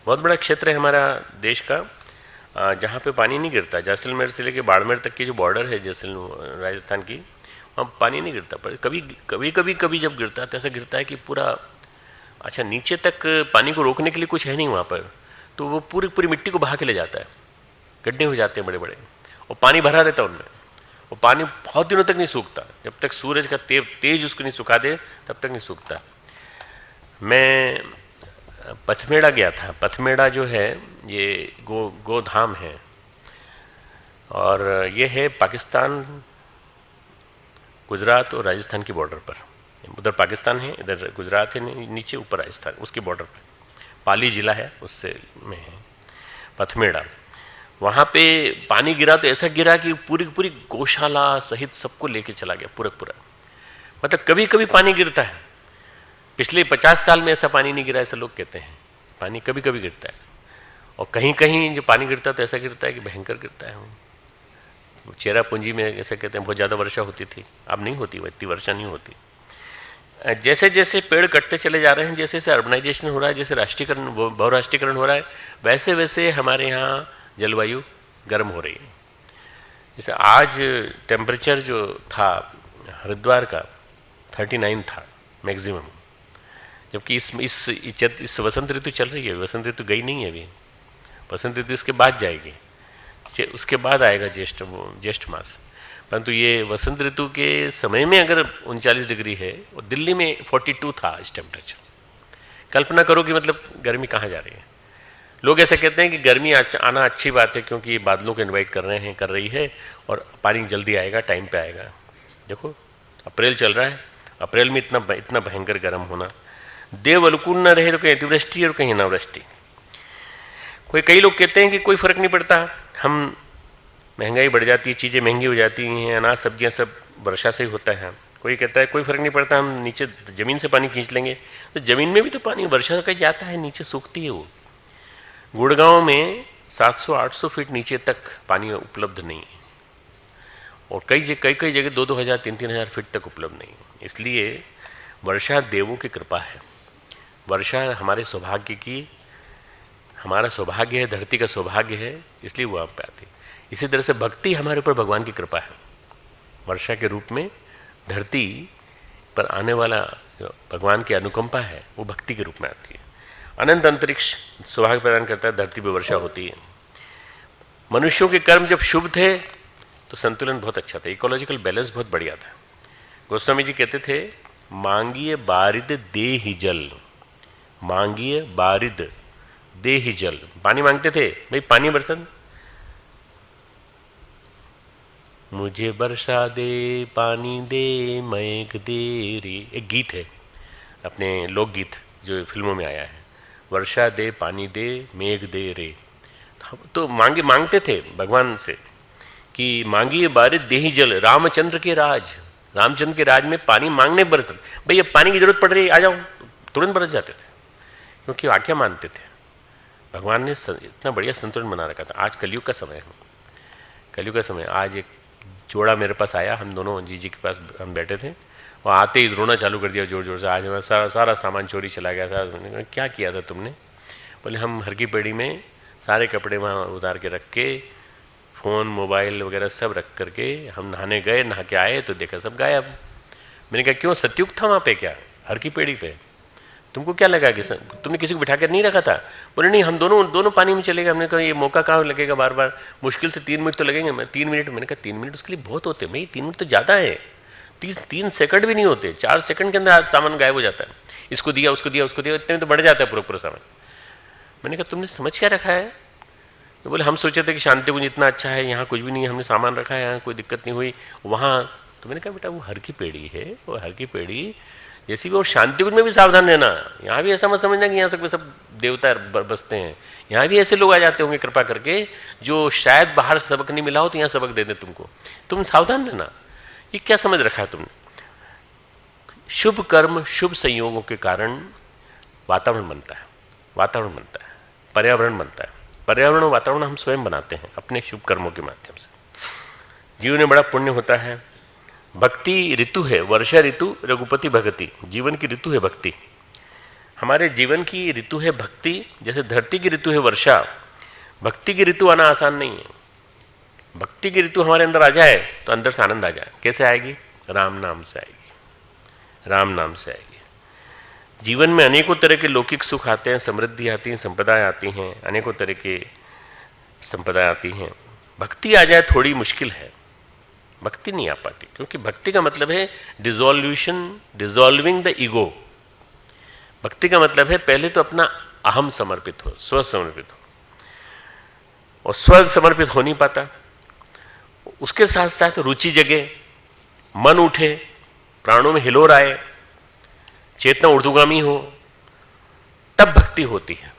बहुत बड़ा क्षेत्र है हमारा देश का जहाँ पे पानी नहीं गिरता। जैसलमेर से लेके बाड़मेर तक की जो बॉर्डर है जैसलमेर राजस्थान की, वहाँ पानी नहीं गिरता। पर कभी जब गिरता है तो ऐसा गिरता है कि पूरा अच्छा नीचे तक पानी को रोकने के लिए कुछ है नहीं वहाँ पर, तो वो पूरी मिट्टी को बहा के ले जाता है। गड्ढे हो जाते हैं बड़े बड़े, और पानी भरा रहता है उनमें। वो पानी बहुत दिनों तक नहीं सूखता, जब तक सूरज का तेज उसको नहीं सुखा दे तब तक नहीं सूखता। मैं पथमेड़ा गया था। पथमेड़ा जो है ये गोधाम है, और ये है पाकिस्तान, गुजरात और राजस्थान की बॉर्डर पर। उधर पाकिस्तान है, इधर गुजरात है, नीचे ऊपर राजस्थान, उसकी बॉर्डर पर पाली जिला है, उससे में है पथमेड़ा। वहाँ पे पानी गिरा तो ऐसा गिरा कि पूरी गौशाला सहित सबको लेके चला गया पूरा। मतलब कभी कभी पानी गिरता है, पिछले 50 साल में ऐसा पानी नहीं गिरा, ऐसा लोग कहते हैं। पानी कभी कभी गिरता है, और कहीं कहीं जो पानी गिरता है तो ऐसा गिरता है कि भयंकर गिरता है। चेरापूंजी में ऐसा कहते हैं बहुत ज़्यादा वर्षा होती थी, अब नहीं होती, इतनी वर्षा नहीं होती। जैसे जैसे पेड़ कटते चले जा रहे हैं, जैसे जैसे अर्बनाइजेशन हो रहा है, जैसे राष्ट्रीयकरण, बहुराष्ट्रीयकरण हो रहा है, वैसे वैसे हमारे यहाँ जलवायु गर्म हो रही है। जैसे आज टेम्परेचर जो था हरिद्वार का 39 था मैक्सिमम, जबकि इस वसंत ऋतु चल रही है। वसंत ऋतु गई नहीं है अभी, वसंत ऋतु इसके बाद जाएगी, उसके बाद आएगा ज्येष्ठ मास। परंतु ये वसंत ऋतु के समय में अगर 39 डिग्री है, और दिल्ली में 42 था इस टेम्परेचर। कल्पना करो कि मतलब गर्मी कहाँ जा रही है। लोग ऐसे कहते हैं कि गर्मी आना अच्छी बात है, क्योंकि ये बादलों को इनवाइट कर रही है, और पानी जल्दी आएगा, टाइम पे आएगा। देखो अप्रैल चल रहा है, अप्रैल में इतना भयंकर गर्म होना। देव अनुकूल न रहे तो कहीं अतिवृष्टि और कहीं अनावृष्टि। कई लोग कहते हैं कि कोई फर्क नहीं पड़ता, हम महंगाई बढ़ जाती है, चीज़ें महंगी हो जाती हैं, अनाज सब्जियां सब वर्षा से ही होता है। कोई कहता है कोई फ़र्क नहीं पड़ता, हम नीचे ज़मीन से पानी खींच लेंगे। तो ज़मीन में भी तो पानी वर्षा का जाता है, नीचे सूखती है वो। गुड़गांव में 700-800 फीट नीचे तक पानी उपलब्ध नहीं है, और कई जगह 2-2 हज़ार 3-3 हज़ार फीट तक उपलब्ध नहीं है। इसलिए वर्षा देवों की कृपा है। वर्षा हमारे सौभाग्य की, हमारा सौभाग्य है, धरती का सौभाग्य है, इसलिए वो आप पे आती है। इसी तरह से भक्ति हमारे ऊपर भगवान की कृपा है। वर्षा के रूप में धरती पर आने वाला जो भगवान की अनुकंपा है, वो भक्ति के रूप में आती है। अनंत अंतरिक्ष सौभाग्य प्रदान करता है, धरती पर वर्षा होती है। मनुष्यों के कर्म जब शुभ थे तो संतुलन बहुत अच्छा था, इकोलॉजिकल बैलेंस बहुत बढ़िया था। गोस्वामी जी कहते थे, मांगिए बारिद दे ही जल, मांगिए बारिद दे ही जल। पानी मांगते थे, भाई पानी बरसा, मुझे बरसा दे पानी दे मेघ दे रे। एक गीत है, अपने लोकगीत जो फिल्मों में आया है, वर्षा दे पानी दे मेघ दे रे। तो मांगते थे भगवान से कि मांगिए बारिश दे ही जल। रामचंद्र के राज में पानी मांगने बरस, भैया पानी की जरूरत पड़ रही है, आ जाओ, तुरंत बरस जाते थे, क्योंकि आज्ञा मानते थे। भगवान ने इतना बढ़िया संतुलन बना रखा था। आज कलयुग का समय है, कलयुग का समय। आज एक जोड़ा मेरे पास आया, हम दोनों जी के पास हम बैठे थे, और आते ही रोना चालू कर दिया जोर जोर से। आज हमारा सारा सामान चोरी चला गया था। मैंने कहा क्या किया था तुमने? बोले हम हर की पेड़ी में सारे कपड़े वहाँ उतार के रख के, फ़ोन मोबाइल वगैरह सब रख करके हम नहाने गए, नहा के आए तो देखा सब गायब। मैंने कहा क्यों, सत्युग था वहाँ पे क्या, हर की पेड़ी पे? तुमको क्या लगा कि तुमने किसी को बिठा कर नहीं रखा था? बोले नहीं, हम दोनों पानी में चले गए। हमने कहा ये मौका कहाँ लगेगा, बार बार मुश्किल से 3 मिनट तो लगेंगे। 3 मिनट, मैंने कहा 3 मिनट उसके लिए बहुत होते हैं भाई, 3 मिनट तो ज़्यादा है, 3 सेकंड भी नहीं होते, 4 सेकंड के अंदर सामान गायब हो जाता है। इसको दिया उसको दिया उसको दिया, इतने में तो बढ़ जाता है पूरा सामान। मैंने कहा तुमने समझ क्या रखा है? तो बोले हम सोचे थे कि शांति कुंज इतना अच्छा है, यहाँ कुछ भी नहीं है, हमने सामान रखा है, यहाँ कोई दिक्कत नहीं हुई। वहाँ तो मैंने कहा बेटा वो हर की पेड़ी है, वो हर की पेड़ी जैसी भी, और शांति कुंज में भी सावधान रहना। यहाँ भी ऐसा मत समझना कि यहाँ सब देवता बसते हैं, यहाँ भी ऐसे लोग आ जाते होंगे कृपा करके जो शायद बाहर सबक नहीं मिला हो तो यहाँ सबक दे दें तुमको, तुम सावधान रहना। ये क्या समझ रखा है तुमने? शुभ कर्म शुभ संयोगों के कारण वातावरण बनता है, वातावरण बनता है, पर्यावरण बनता है। पर्यावरण और वातावरण हम स्वयं बनाते हैं अपने शुभ कर्मों के माध्यम से। जीवन में बड़ा पुण्य होता है। भक्ति ऋतु है, वर्षा ऋतु रघुपति भगति, जीवन की ऋतु है भक्ति। हमारे जीवन की ऋतु है भक्ति, जैसे धरती की ऋतु है वर्षा, भक्ति की ऋतु आना आसान नहीं है। भक्ति की ऋतु हमारे अंदर आ जाए तो अंदर से आनंद आ जाए। कैसे आएगी? राम नाम से आएगी, राम नाम से आएगी। जीवन में अनेकों तरह के लौकिक सुख आते हैं, समृद्धि आती है, संपदाएं आती हैं, अनेकों तरह के संपदाएं आती हैं। भक्ति आ जाए थोड़ी मुश्किल है, भक्ति नहीं आ पाती, क्योंकि भक्ति का मतलब है डिजॉल्विंग द ईगो। भक्ति का मतलब है पहले तो अपना अहम समर्पित हो, स्व समर्पित हो, और स्व समर्पित हो नहीं पाता। उसके साथ साथ रुचि जगे, मन उठे, प्राणों में हिलोर आए, चेतना ऊर्ध्वगामी हो, तब भक्ति होती है।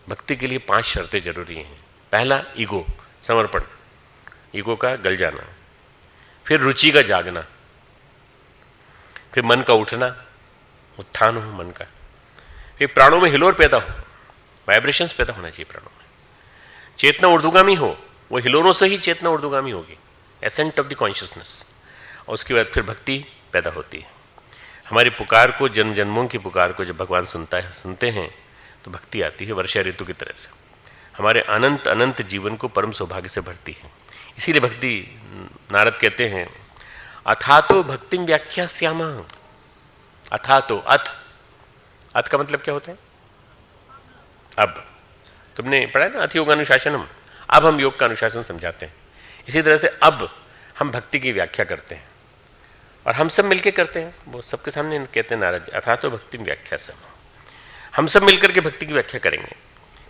भक्ति के लिए 5 शर्तें जरूरी हैं। पहला ईगो, समर्पण, ईगो का गल जाना, फिर रुचि का जागना, फिर मन का उठना, उत्थान हो मन का, फिर प्राणों में हिलोर पैदा हो, वाइब्रेशंस पैदा होना चाहिए प्राणों में, चेतना ऊर्ध्वगामी हो, वो हिलोरों से ही चेतना ऊर्ध्वगामी होगी, एसेंट ऑफ द कॉन्शियसनेस, और उसके बाद फिर भक्ति पैदा होती है। हमारी पुकार को, जन्म जन्मों की पुकार को जब भगवान सुनते हैं तो भक्ति आती है वर्षा ऋतु की तरह से, हमारे अनंत अनंत जीवन को परम सौभाग्य से भरती है। इसीलिए भक्ति, नारद कहते हैं अथातो भक्तिम व्याख्यास्यामः। अथातो, अथ का मतलब क्या होता है? अब। तुमने पढ़ा है ना अथ योगानुशासनम, अब हम योग का अनुशासन समझाते हैं। इसी तरह से अब हम भक्ति की व्याख्या करते हैं, और हम सब मिलकर करते हैं। वो सबके सामने कहते हैं नारद जी अथातो भक्तिम व्याख्यास्यामः, हम सब मिलकर के भक्ति की व्याख्या करेंगे।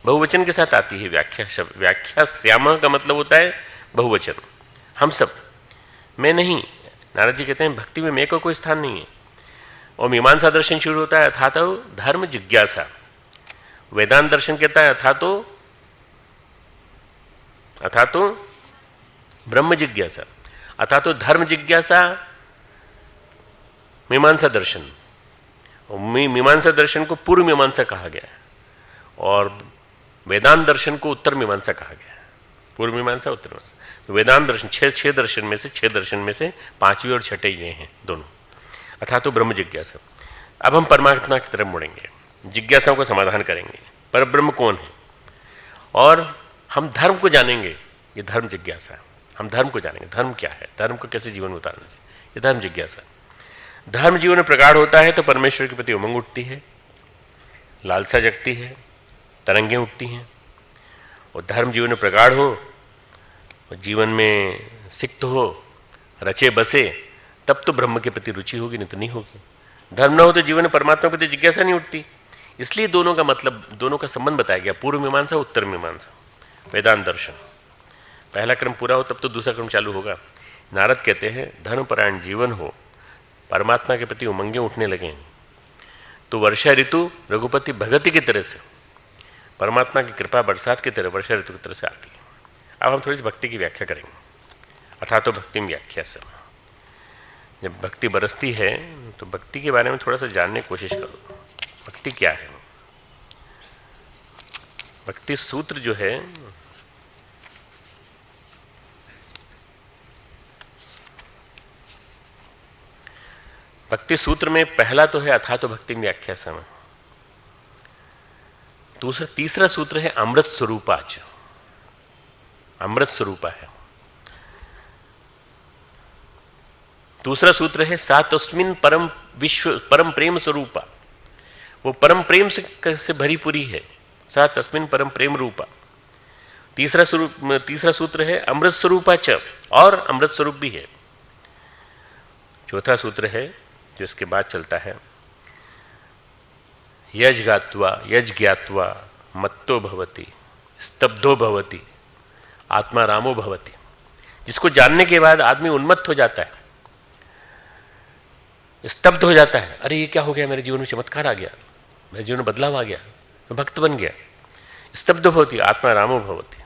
बहुवचन के साथ आती है व्याख्या शब्द। व्याख्यास्यामः का मतलब होता है बहुवचन, हम सब, मैं नहीं। नारद जी कहते हैं भक्ति में मैं का कोई स्थान नहीं है। और मीमांसा दर्शन शुरू होता है अथातो धर्म जिज्ञासा, वेदांत दर्शन कहता है अथातो ब्रह्म जिज्ञासा, अथातो धर्म जिज्ञासा मीमांसा दर्शन। और मीमांसा दर्शन को पूर्व मीमांसा कहा गया है, और वेदांत दर्शन को उत्तर मीमांसा कहा गया है। पूर्व मीमांसा, उत्तर मीमांसा। तो वेदांत दर्शन छह दर्शन में से 5वीं और 6ठे ये हैं दोनों, अथातो ब्रह्म जिज्ञासा। अब हम परमात्मा की तरफ मुड़ेंगे, जिज्ञासाओं का समाधान करेंगे, पर ब्रह्म कौन है, और हम धर्म को जानेंगे। ये धर्म जिज्ञासा है, हम धर्म को जानेंगे, धर्म क्या है, धर्म को कैसे जीवन में उतारना चाहिए, ये धर्म जिज्ञासा। धर्म जीवन में प्रगाढ़ होता है तो परमेश्वर के प्रति उमंग उठती है, लालसा जगती है, तरंगें उठती हैं। और धर्म जीवन में प्रगाढ़ हो और जीवन में सिक्त हो, रचे बसे, तब तो ब्रह्म के प्रति रुचि होगी, नहीं तो नहीं होगी। धर्म न हो तो जीवन में परमात्मा के प्रति जिज्ञासा नहीं उठती। इसलिए दोनों का मतलब, दोनों का संबंध बताया गया, पूर्व मीमांसा उत्तर मीमांसा, वेदांत दर्शन। पहला क्रम पूरा हो तब तो दूसरा क्रम चालू होगा। नारद कहते हैं धर्मपरायण जीवन हो, परमात्मा के प्रति उमंगें उठने लगें, तो वर्षा ऋतु रघुपति भगति की तरह से, परमात्मा की कृपा बरसात की तरह वर्षा ऋतु की तरह से आती है। अब हम थोड़ी सी भक्ति की व्याख्या करेंगे। अथातो भक्तिम व्याख्यास्यामः। जब भक्ति बरसती है तो भक्ति के बारे में थोड़ा सा जानने की कोशिश करो। भक्ति क्या है? भक्ति सूत्र जो है, भक्ति सूत्र में पहला तो है अथातो भक्तिम व्याख्यास्यामः। तीसरा सूत्र है अमृत स्वरूपाच, अमृत स्वरूपा है। दूसरा सूत्र है सा तस्मिन परम विश्व परम प्रेम स्वरूपा, वो परम प्रेम से भरी पूरी है, सा तस्मिन परम प्रेम रूपा। तीसरा सूत्र है अमृत स्वरूपा च, और अमृत स्वरूप भी है। चौथा सूत्र है जो इसके बाद चलता है, यज ज्ञात्वा मत्तो भवति स्तब्धो भवति आत्मा रामो भवति। जिसको जानने के बाद आदमी उन्मत्त हो जाता है, स्तब्ध हो जाता है। अरे ये क्या हो गया, मेरे जीवन में चमत्कार आ गया, मेरे जीवन में बदलाव आ गया, तो भक्त बन गया। स्तब्ध भवति आत्मा रामो भवति।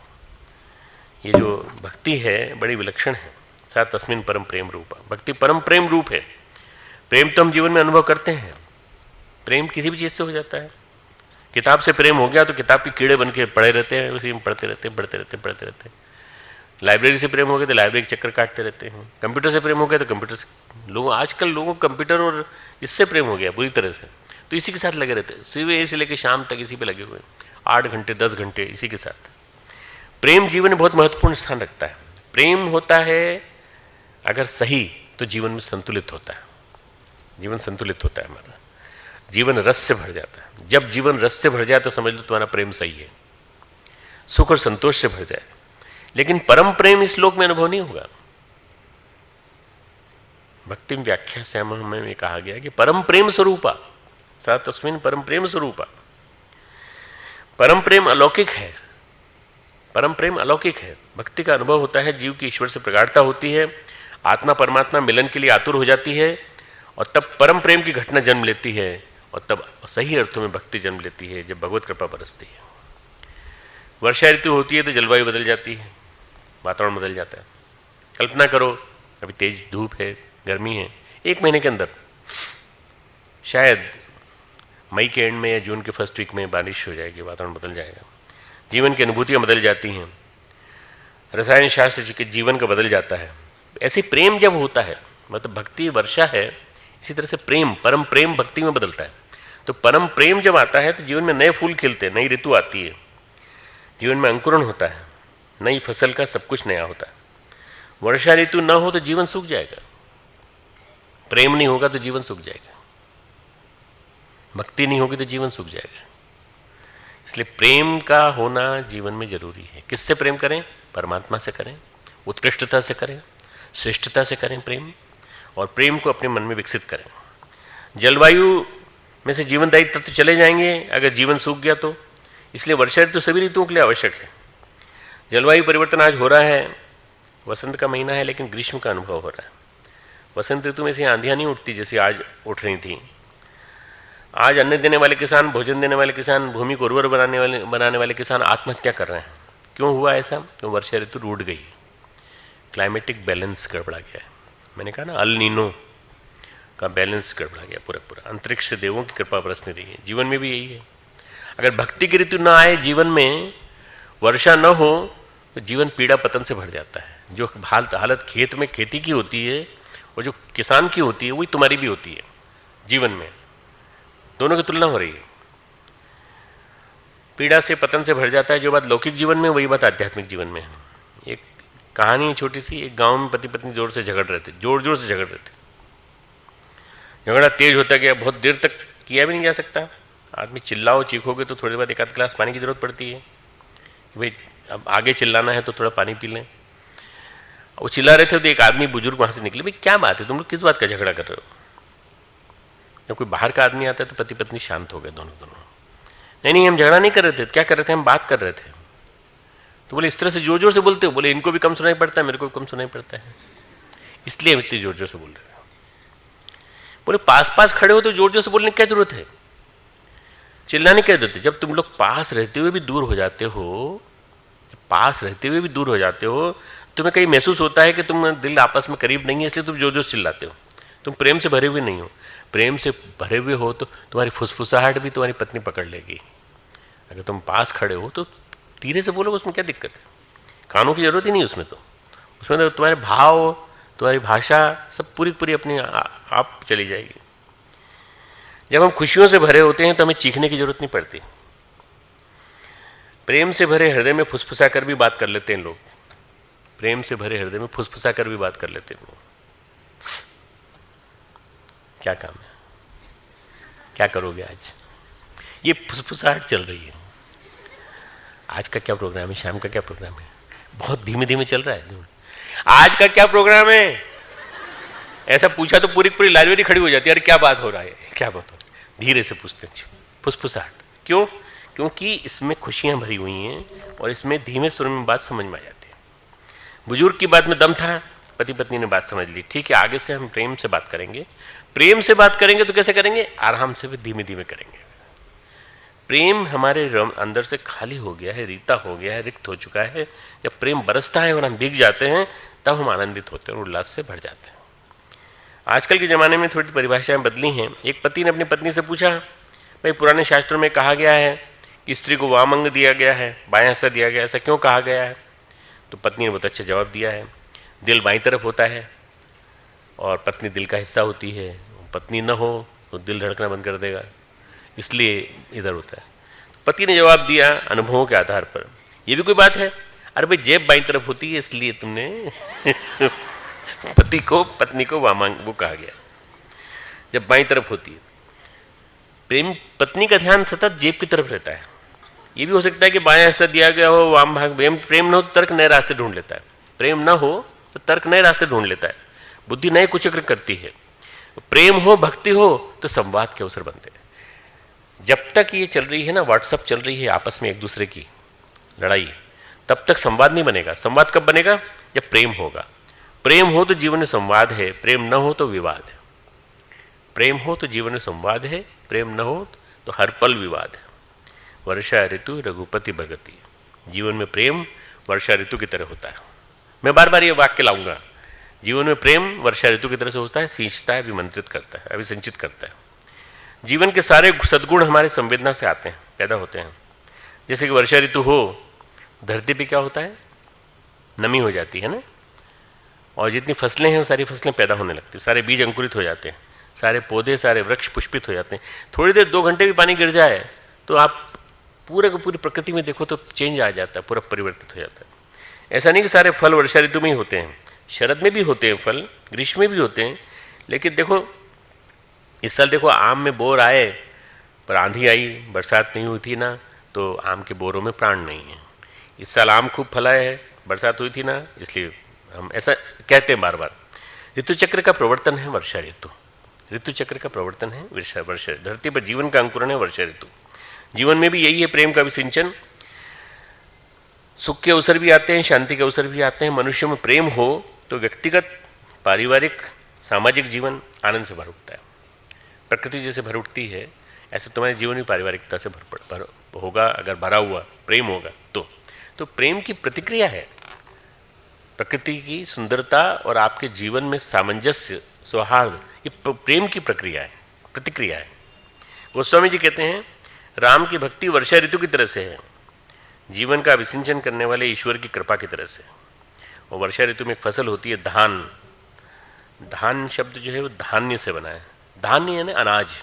ये जो भक्ति है बड़ी विलक्षण है। सा तस्मिन् परम प्रेम रूप। भक्ति परम प्रेम रूप है। प्रेम तो हम जीवन में अनुभव करते हैं। प्रेम किसी भी चीज़ से हो जाता है। किताब से प्रेम हो गया तो किताब के कीड़े बन के पड़े रहते हैं, उसी में पढ़ते रहते हैं। लाइब्रेरी से प्रेम हो गया तो लाइब्रेरी के चक्कर काटते रहते हैं। कंप्यूटर से प्रेम हो गया तो कंप्यूटर से। आजकल लोगों को कंप्यूटर और इससे प्रेम हो गया पूरी तरह से, तो इसी के साथ लगे रहते हैं। सुबह से लेकर शाम तक इसी पे लगे हुए, 8 घंटे 10 घंटे इसी के साथ। प्रेम जीवन में बहुत महत्वपूर्ण स्थान रखता है। प्रेम होता है अगर सही तो जीवन में संतुलित होता है। जीवन संतुलित होता है हमारा, जीवन रस से भर जाता है। जब जीवन रस से भर जाए तो समझ लो तुम्हारा प्रेम सही है, सुख और संतोष से भर जाए। लेकिन परम प्रेम इस लोक में अनुभव नहीं होगा। भक्ति व्याख्या से हमें कहा गया कि परम प्रेम स्वरूपा सा तस्मिन् परम प्रेम स्वरूपा। परम प्रेम अलौकिक है। परम प्रेम अलौकिक है। भक्ति का अनुभव होता है, जीव की ईश्वर से प्रगाढ़ता होती है, आत्मा परमात्मा मिलन के लिए आतुर हो जाती है, और तब परम प्रेम की घटना जन्म लेती है, और तब सही अर्थों में भक्ति जन्म लेती है जब भगवत कृपा बरसती है। वर्षा ऋतु होती है तो जलवायु बदल जाती है, वातावरण बदल जाता है। कल्पना करो अभी तेज धूप है, गर्मी है, 1 महीने के अंदर शायद मई के एंड में या जून के फर्स्ट वीक में बारिश हो जाएगी, वातावरण बदल जाएगा, जीवन की अनुभूतियाँ बदल जाती हैं, रसायन शास्त्र के जीवन का बदल जाता है। ऐसे प्रेम जब होता है, मतलब भक्ति वर्षा है, इसी तरह से प्रेम, परम प्रेम भक्ति में बदलता है। तो परम प्रेम जब आता है तो जीवन में नए फूल खिलते हैं, नई ऋतु आती है, जीवन में अंकुरण होता है, नई फसल का सब कुछ नया होता है। वर्षा ऋतु न हो तो जीवन सूख जाएगा, प्रेम नहीं होगा तो जीवन सूख जाएगा, भक्ति नहीं होगी तो जीवन सूख जाएगा। इसलिए प्रेम का होना जीवन में जरूरी है। किससे प्रेम करें? परमात्मा से करें, उत्कृष्टता से करें, श्रेष्ठता से करें प्रेम, और प्रेम को अपने मन में विकसित करें। जलवायु में से जीवनदायी तत्व चले जाएंगे अगर जीवन सूख गया तो। इसलिए वर्षा ऋतु सभी ऋतुओं के लिए आवश्यक है। जलवायु परिवर्तन आज हो रहा है, वसंत का महीना है लेकिन ग्रीष्म का अनुभव हो रहा है। वसंत ऋतु में से आंधियाँ नहीं उठती जैसे आज उठ रही थी। आज अन्न देने वाले किसान, भोजन देने वाले किसान, भूमि को उर्वर बनाने वाले किसान आत्महत्या कर रहे हैं। क्यों हुआ ऐसा? क्यों? वर्षा ऋतु रूठ गई, क्लाइमेटिक बैलेंस गड़बड़ा गया है। मैंने कहा ना, अल नीनो का बैलेंस गड़बड़ा गया पूरा। अंतरिक्ष से देवों की कृपा बरस नहीं रही है। जीवन में भी यही है। अगर भक्ति की ऋतु ना आए, जीवन में वर्षा न हो, तो जीवन पीड़ा पतन से भर जाता है। जो हालत खेत में खेती की होती है और जो किसान की होती है वही तुम्हारी भी होती है जीवन में। दोनों की तुलना हो रही है। पीड़ा से पतन से भर जाता है। जो बात लौकिक जीवन में, वही बात आध्यात्मिक जीवन में है। एक कहानी है छोटी सी। एक गांव में पति पत्नी जोर से झगड़ रहे थे, जोर से झगड़ रहे थे। झगड़ा तेज होता गया, बहुत देर तक किया भी नहीं जा सकता। आदमी चिल्लाओ चीखोगे तो थोड़ी बाद 1 गिलास पानी की जरूरत पड़ती है। भाई अब आगे चिल्लाना है तो थोड़ा पानी पी लें। वो चिल्ला रहे थे तो एक आदमी बुजुर्ग वहाँ से निकले, भाई क्या बात है, तुम लोग किस बात का झगड़ा कर रहे हो? जब कोई बाहर का आदमी आता है तो पति पत्नी शांत हो गए दोनों। नहीं हम झगड़ा नहीं कर रहे थे। क्या कर रहे थे? हम बात कर रहे थे। तो बोले इस तरह से जोर से बोलते हो? बोले इनको भी कम सुनाई पड़ता है, मेरे को भी कम सुनाई पड़ता है, इसलिए हम इतनी जोर से बोल रहे हैं। बोले पास खड़े हो तो जोर से बोलने की क्या जरूरत है, चिल्लाने की जरूरत है? जब तुम लोग पास रहते हुए भी दूर हो जाते हो, तुम्हें कहीं महसूस होता है कि तुम दिल आपस में करीब नहीं है, इसलिए तुम जोर से चिल्लाते हो। तुम प्रेम से भरे हुए नहीं हो। प्रेम से भरे हुए हो तो तुम्हारी फुसफुसाहट भी तुम्हारी पत्नी पकड़ लेगी। अगर तुम पास खड़े हो तो धीरे से बोलो, उसमें क्या दिक्कत है? कानों की जरूरत ही नहीं उसमें तो तुम्हारे भाव, तुम्हारी भाषा सब पूरी अपनी आप चली जाएगी। जब हम खुशियों से भरे होते हैं तो हमें चीखने की जरूरत नहीं पड़ती। प्रेम से भरे हृदय में फुसफुसा कर भी बात कर लेते हैं लोग। प्रेम से भरे हृदय में फुसफुसा कर भी बात कर लेते हैं लोग। क्या काम है? क्या करोगे आज? ये फुसफुसाहट चल रही है। आज का क्या प्रोग्राम है? शाम का क्या प्रोग्राम है? बहुत धीमे चल रहा है। आज का क्या प्रोग्राम है? ऐसा पूछा तो पूरी लाइब्रेरी खड़ी हो जाती है। अरे क्या बात हो रहा है, क्या बात हो रहा है? धीरे से पूछते हैं। फुसफुसाहट क्यों? क्योंकि इसमें खुशियां भरी हुई हैं और इसमें धीमे सुर में बात समझ में आ जाती है। बुजुर्ग की बात में दम था, पति पत्नी ने बात समझ ली। ठीक है, आगे से हम प्रेम से बात करेंगे। प्रेम से बात करेंगे तो कैसे करेंगे? आराम से भी धीमे करेंगे। प्रेम हमारे अंदर से खाली हो गया है, रीता हो गया है, रिक्त हो चुका है, जब प्रेम बरसता है और हम भीग जाते हैं तब हम आनंदित होते हैं और उल्लास से भर जाते हैं। आजकल के ज़माने में थोड़ी परिभाषाएं बदली हैं। एक पति ने अपनी पत्नी से पूछा, भाई पुराने शास्त्रों में कहा गया है कि स्त्री को वाम अंग दिया गया है, बायां हिस्सा दिया गया है, ऐसा क्यों कहा गया है? तो पत्नी ने बहुत अच्छा जवाब दिया है, दिल बाईं तरफ होता है और पत्नी दिल का हिस्सा होती है, पत्नी न हो तो दिल धड़कना बंद कर देगा, इसलिए इधर होता है। पति ने जवाब दिया अनुभवों के आधार पर, ये भी कोई बात है? अरे भाई जेब बाईं तरफ होती है इसलिए तुमने पत्नी को वामांग वो कहा गया, जब बाईं तरफ होती है। प्रेम पत्नी का ध्यान सतत जेब की तरफ रहता है। ये भी हो सकता है कि बायां हिस्सा दिया गया हो, वाम भाग। प्रेम न हो तो तर्क नए रास्ते ढूंढ लेता है, प्रेम न हो तो तर्क नए रास्ते ढूंढ लेता है, बुद्धि नए कुचक्र करती है। प्रेम हो, भक्ति हो तो संवाद के अवसर बनते हैं। जब तक ये चल रही है ना, व्हाट्सअप चल रही है आपस में एक दूसरे की लड़ाई, तब तक संवाद नहीं बनेगा। संवाद कब बनेगा? जब प्रेम होगा। प्रेम हो तो जीवन में संवाद है, प्रेम न हो तो विवाद है। प्रेम हो तो जीवन में संवाद है, प्रेम न हो तो हर पल विवाद है। वर्षा ऋतु रघुपति भगति, जीवन में प्रेम वर्षा ऋतु की तरह होता है। मैं बार बार ये वाक्य लाऊंगा, जीवन में प्रेम वर्षा ऋतु की तरह से होता है, सींचता है, अभिमंत्रित करता है, अभिसंचित करता है। जीवन के सारे सद्गुण हमारे संवेदना से आते हैं, पैदा होते हैं। जैसे कि वर्षा ऋतु हो, धरती पे क्या होता है? नमी हो जाती है ना, और जितनी फसलें हैं वो सारी फसलें पैदा होने लगती हैं, सारे बीज अंकुरित हो जाते हैं, सारे पौधे, सारे वृक्ष पुष्पित हो जाते हैं। थोड़ी देर 2 घंटे भी पानी गिर जाए तो आप पूरे को पूरी प्रकृति में देखो तो चेंज आ जाता है, पूरा परिवर्तित हो जाता है। ऐसा नहीं कि सारे फल वर्षा ऋतु में ही होते हैं, शरद में भी होते हैं फल, ग्रीष्म में भी होते हैं। लेकिन देखो इस साल देखो आम में बोर आए पर आंधी आई, बरसात नहीं हुई थी ना, तो आम के बोरों में प्राण नहीं है। इस साल आम खूब फलाए है, बरसात हुई थी ना, इसलिए हम ऐसा कहते हैं बार बार। ऋतु चक्र का प्रवर्तन है वर्षा ऋतु, ऋतु चक्र का प्रवर्तन है वर्षा। धरती पर जीवन का अंकुरण है वर्षा ऋतु। जीवन में भी यही है, प्रेम का विसिंचन। सुख के अवसर भी आते हैं, शांति के अवसर भी आते हैं। मनुष्य में प्रेम हो तो व्यक्तिगत, पारिवारिक, सामाजिक जीवन आनंद से भर उठता है। प्रकृति जैसे भर उठती है ऐसे तुम्हारे जीवन भी पारिवारिकता से भर होगा, अगर भरा हुआ प्रेम होगा तो प्रेम की प्रतिक्रिया है। प्रकृति की सुंदरता और आपके जीवन में सामंजस्य, सौहार्द, ये प्रेम की प्रक्रिया है, प्रतिक्रिया है। गोस्वामी जी कहते हैं राम की भक्ति वर्षा ऋतु की तरह से है, जीवन का अभिसिंचन करने वाले ईश्वर की कृपा की तरह से। और वर्षा ऋतु में एक फसल होती है धान। धान शब्द जो है वो धान्य से बना है। धान्य यानी अनाज,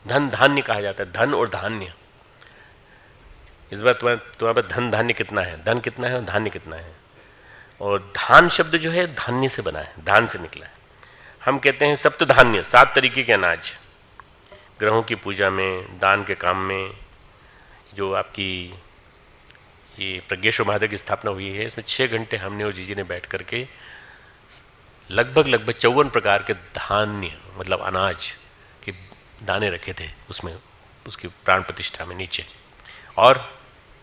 धन धान्य कहा जाता है, धन और धान्य। इस बार तुम्हारे पास धन धान्य कितना है, धन कितना है और धान्य कितना है। और धान शब्द जो है धान्य से बना है, धान से निकला है। हम कहते हैं सप्त धान्य, 7 तरीके के अनाज, ग्रहों की पूजा में, दान के काम में। जो आपकी ये प्रज्ञेश्वर महादेव की स्थापना हुई है, इसमें 6 घंटे हमने और जीजी ने बैठ करके लगभग 54 प्रकार के धान्य, मतलब अनाज के दाने रखे थे उसमें, उसकी प्राण प्रतिष्ठा में नीचे। और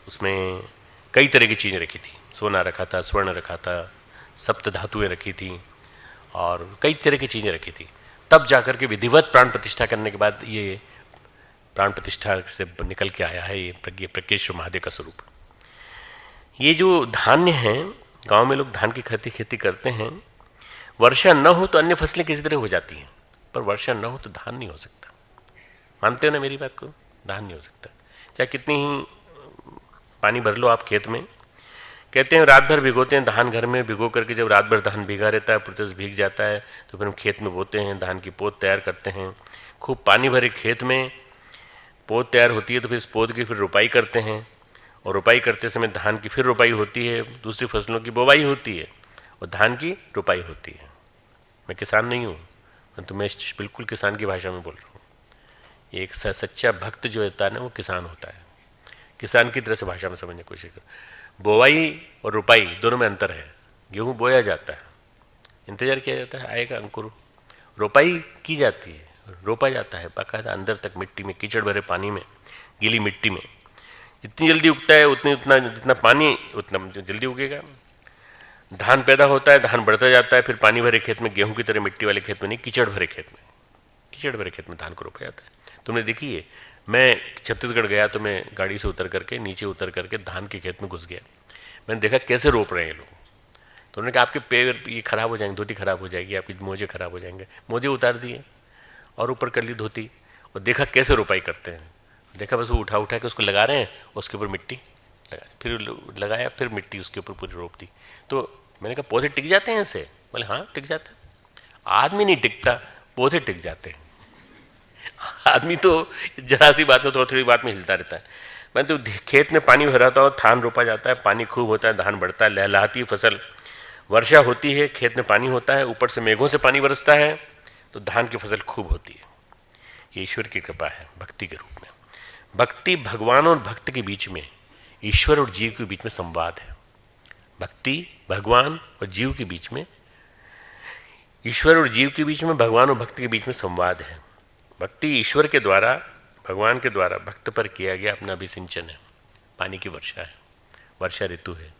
उसमें कई तरह की चीज़ें रखी थी, सोना रखा था, स्वर्ण रखा था, सप्त धातुएँ रखी थी और कई तरह की चीज़ें रखी थी। तब जाकर के विधिवत प्राण प्रतिष्ठा करने के बाद ये प्राण प्रतिष्ठा से निकल के आया है ये प्रज्ञेश्वर महादेव का स्वरूप। ये जो धान्य हैं, गांव में लोग धान की खेती करते हैं। वर्षा न हो तो अन्य फसलें किसी तरह हो जाती हैं, पर वर्षा न हो तो धान नहीं हो सकता। मानते हो ना मेरी बात को? धान नहीं हो सकता, चाहे कितनी ही पानी भर लो आप खेत में। कहते हैं रात भर भिगोते हैं धान घर में, भिगो करके जब रात भर धान भीगा रहता है, पुरतस भीग जाता है, तो फिर हम खेत में बोते हैं, धान की पोत तैयार करते हैं। खूब पानी भरे खेत में पोत तैयार होती है तो फिर इस पोत की फिर रुपाई करते हैं, और रुपाई करते समय धान की फिर रुपाई होती है, दूसरी फसलों की बोवाई होती है और धान की रुपाई होती है। मैं किसान नहीं हूँ, परंतु मैं बिल्कुल किसान की भाषा में बोल रहा हूँ। एक सच्चा भक्त जो होता है ना, वो किसान होता है। किसान की तरह से भाषा में समझने की कोशिश करो। बोवाई और रुपाई दोनों में अंतर है। गेहूँ बोया जाता है, इंतजार किया जाता है आएगा अंकुर, रोपाई की जाती है, रोपा जाता है बाकायदा अंदर तक मिट्टी में, कीचड़ भरे पानी में, गीली मिट्टी में। जितनी जल्दी उगता है जितना पानी उतना जल्दी उगेगा। धान पैदा होता है, धान बढ़ता जाता है, फिर पानी भरे खेत में, गेहूं की तरह मिट्टी वाले खेत में नहीं, कीचड़ भरे खेत में धान को रोपा जाता है। तुमने देखी है मैं छत्तीसगढ़ गया तो मैं गाड़ी से उतर करके नीचे उतर करके धान के खेत में घुस गया। मैंने देखा कैसे रोप रहे हैं लोग। तो उन्होंने कहा आपके पैर ये खराब हो जाएंगे, धोती खराब हो जाएगी, आपकी मोजे खराब हो जाएंगे। मोजे उतार दिए और ऊपर कर ली धोती और देखा कैसे रोपाई करते हैं। देखा बस वो उठा के उसको लगा रहे हैं, उसके ऊपर मिट्टी लगा, फिर लगाया, फिर मिट्टी उसके ऊपर पूरी रोप दी। तो मैंने कहा पौधे टिक जाते हैं ऐसे? बोले हाँ टिक जाते हैं। आदमी नहीं टिकता, पौधे टिक जाते हैं। आदमी तो जरा सी बात में थोड़ी थोड़ी बात में हिलता रहता है। मैं तो खेत में पानी भराता हो, धान रोपा जाता है, पानी खूब होता है, धान बढ़ता है, लहलहाती फसल, वर्षा होती है, खेत में पानी होता है, ऊपर से मेघों से पानी बरसता है, तो धान की फसल खूब होती है। ये ईश्वर की कृपा है भक्ति के रूप में। भक्ति भगवान और भक्त के बीच में, ईश्वर और जीव के बीच में संवाद है। भक्ति भगवान और जीव के बीच में, ईश्वर और जीव के बीच में, भगवान और भक्त के बीच में संवाद है। भक्ति ईश्वर के द्वारा, भगवान के द्वारा भक्त पर किया गया अपना अभिसिंचन है। पानी की वर्षा है, वर्षा ऋतु है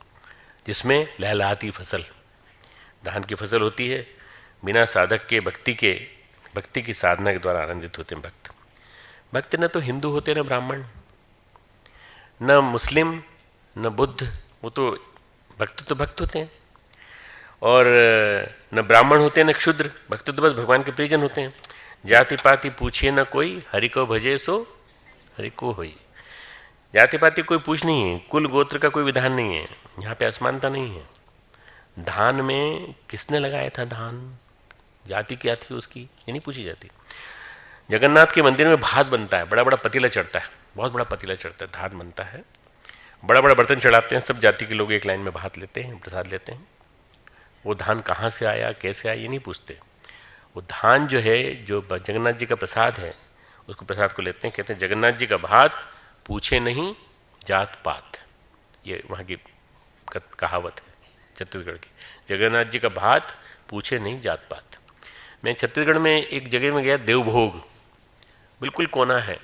जिसमें लहलहाती फसल, धान की फसल होती है। बिना साधक के भक्ति की साधना के द्वारा आनंदित होते हैं भक्त। भक्त न तो हिंदू होते न ब्राह्मण, न मुस्लिम न बुद्ध, वो तो भक्त होते हैं। और न ब्राह्मण होते न क्षुद्र, भक्त तो बस भगवान के प्रियजन होते हैं। जाति पाति पूछिए न कोई, हरि को भजे सो हरि को होई। जाति पाति कोई पूछ नहीं है, कुल गोत्र का कोई विधान नहीं है, यहाँ पे असमानता नहीं है। धान में किसने लगाया था धान, जाति क्या थी उसकी, ये नहीं पूछी जाती। जगन्नाथ के मंदिर में भात बनता है, बड़ा बड़ा पतीला चढ़ता है, बहुत बड़ा पतीला चढ़ता है, धान बनता है, बड़ा बड़ा बर्तन चढ़ाते हैं, सब जाति के लोग एक लाइन में भात लेते हैं, प्रसाद लेते हैं। वो धान कहाँ से आया, कैसे आया, ये नहीं पूछते। वो धान जो है, जो जगन्नाथ जी का प्रसाद है, उसको प्रसाद को लेते हैं, कहते हैं जगन्नाथ जी का भात पूछे नहीं जात पात। ये वहाँ की कहावत है छत्तीसगढ़ की, जगन्नाथ जी का भात पूछे नहीं जात पात। मैं छत्तीसगढ़ में एक जगह में गया, देवभोग, बिल्कुल कोना है,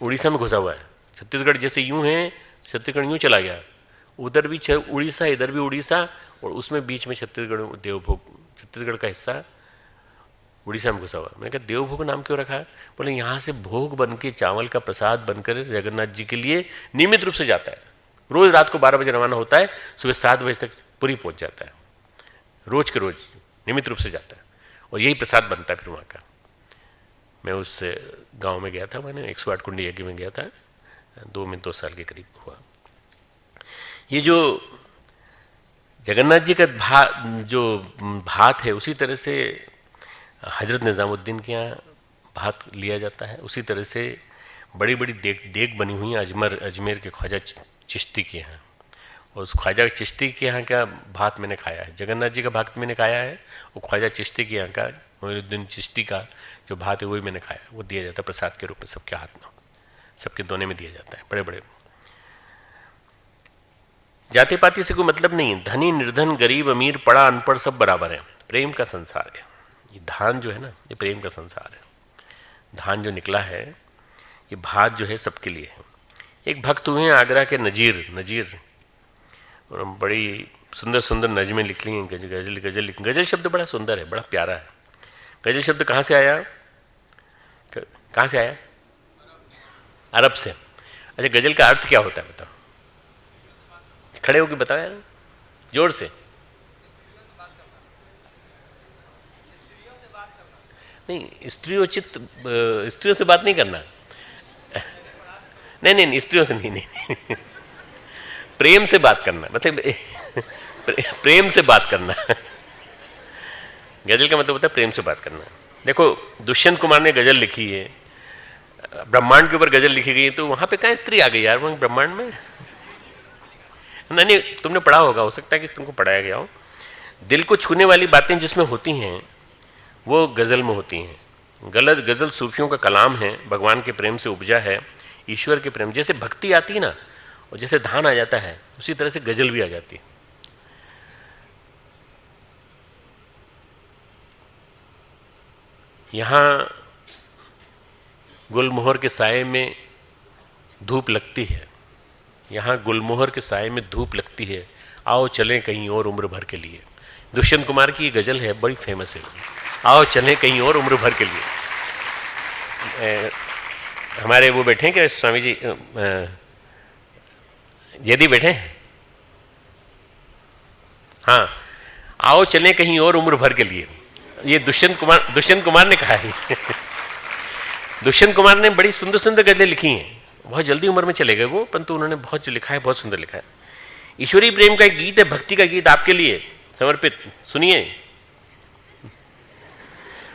उड़ीसा में घुसा हुआ है। छत्तीसगढ़ जैसे यूँ है, छत्तीसगढ़ यूँ चला गया, उधर भी उड़ीसा, इधर भी उड़ीसा, और उसमें बीच में छत्तीसगढ़, देवभोग छत्तीसगढ़ का हिस्सा उड़ीसा में घुसा हुआ। मैंने कहा देवभोग नाम क्यों रखा है? बोले यहाँ से भोग बन के, चावल का प्रसाद बनकर जगन्नाथ जी के लिए नियमित रूप से जाता है। रोज़ रात को 12 बजे रवाना होता है, सुबह 7 बजे तक पूरी पहुँच जाता है, रोज़ के रोज़ नियमित रूप से जाता है, और यही प्रसाद बनता है फिर वहाँ का। मैं उस गाँव में गया था, मैंने 108 कुंडी यज्ञ में गया था, 2 साल के करीब हुआ। ये जो जगन्नाथ जी का भात है, उसी तरह से हजरत निज़ामुद्दीन के यहाँ भात लिया जाता है। उसी तरह से बड़ी बड़ी देग बनी हुई है अजमेर के ख्वाजा चिश्ती के यहाँ, और उस ख्वाजा चिश्ती के यहाँ का भात मैंने खाया है। जगन्नाथ जी का भात मैंने खाया है, वो ख्वाजा चिश्ती के यहाँ का, मोइनुद्दीन चिश्ती का जो भात है वही मैंने खाया। वो दिया जाता है प्रसाद के रूप में, सबके हाथ में, सबके दोने में दिया जाता है, बड़े बड़े। जाति पाति से कोई मतलब नहीं है, धनी निर्धन, गरीब अमीर, पढ़ा अनपढ़ सब बराबर है। प्रेम का संसार है ये। धान जो है ना, ये प्रेम का संसार है। धान जो निकला है, ये भात जो है सबके लिए है। एक भक्त हुए हैं आगरा के नजीर, और बड़ी सुंदर सुंदर नज़में लिख ली हैं, गज़ल शब्द बड़ा सुंदर है, बड़ा प्यारा है। गज़ल शब्द कहाँ से आया? अरब से। अच्छा, गज़ल का अर्थ क्या होता है बताओ? खड़े होकर बताओ यार, जोर से। नहीं, स्त्रियों से बात नहीं करना। नहीं, स्त्रियों से नहीं। प्रेम से बात करना, मतलब प्रेम से बात करना। गजल का मतलब होता है प्रेम से बात करना। देखो, दुष्यंत कुमार ने गजल लिखी है, ब्रह्मांड के ऊपर गजल लिखी गई है, तो वहां पे कहाँ स्त्री आ गई यार, वहाँ ब्रह्मांड में? नहीं, तुमने पढ़ा होगा, हो सकता है कि तुमको पढ़ाया गया हो। दिल को छूने वाली बातें जिसमें होती हैं वो गज़ल में होती हैं। गज़ल सूफियों का कलाम है, भगवान के प्रेम से उपजा है, ईश्वर के प्रेम। जैसे भक्ति आती है ना, और जैसे धान आ जाता है, उसी तरह से गज़ल भी आ जाती है। यहाँ गुलमोहर के साये में धूप लगती है, यहाँ गुलमोहर के साये में धूप लगती है, आओ चलें कहीं और उम्र भर के लिए। दुष्यंत कुमार की ये गज़ल है, बड़ी फेमस है, आओ चलें कहीं और उम्र भर के लिए। हमारे वो बैठे हैं क्या स्वामी जी, यदि बैठे हैं? हाँ, आओ चलें कहीं और उम्र भर के लिए। ये दुष्यंत कुमार ने कहा है। दुष्यंत कुमार ने बड़ी सुंदर सुंदर गजलें लिखी हैं। बहुत जल्दी उम्र में चले गए वो, परंतु उन्होंने बहुत जो लिखा है बहुत सुंदर लिखा है। ईश्वरीय प्रेम का एक गीत है, भक्ति का गीत आपके लिए समर्पित, सुनिए।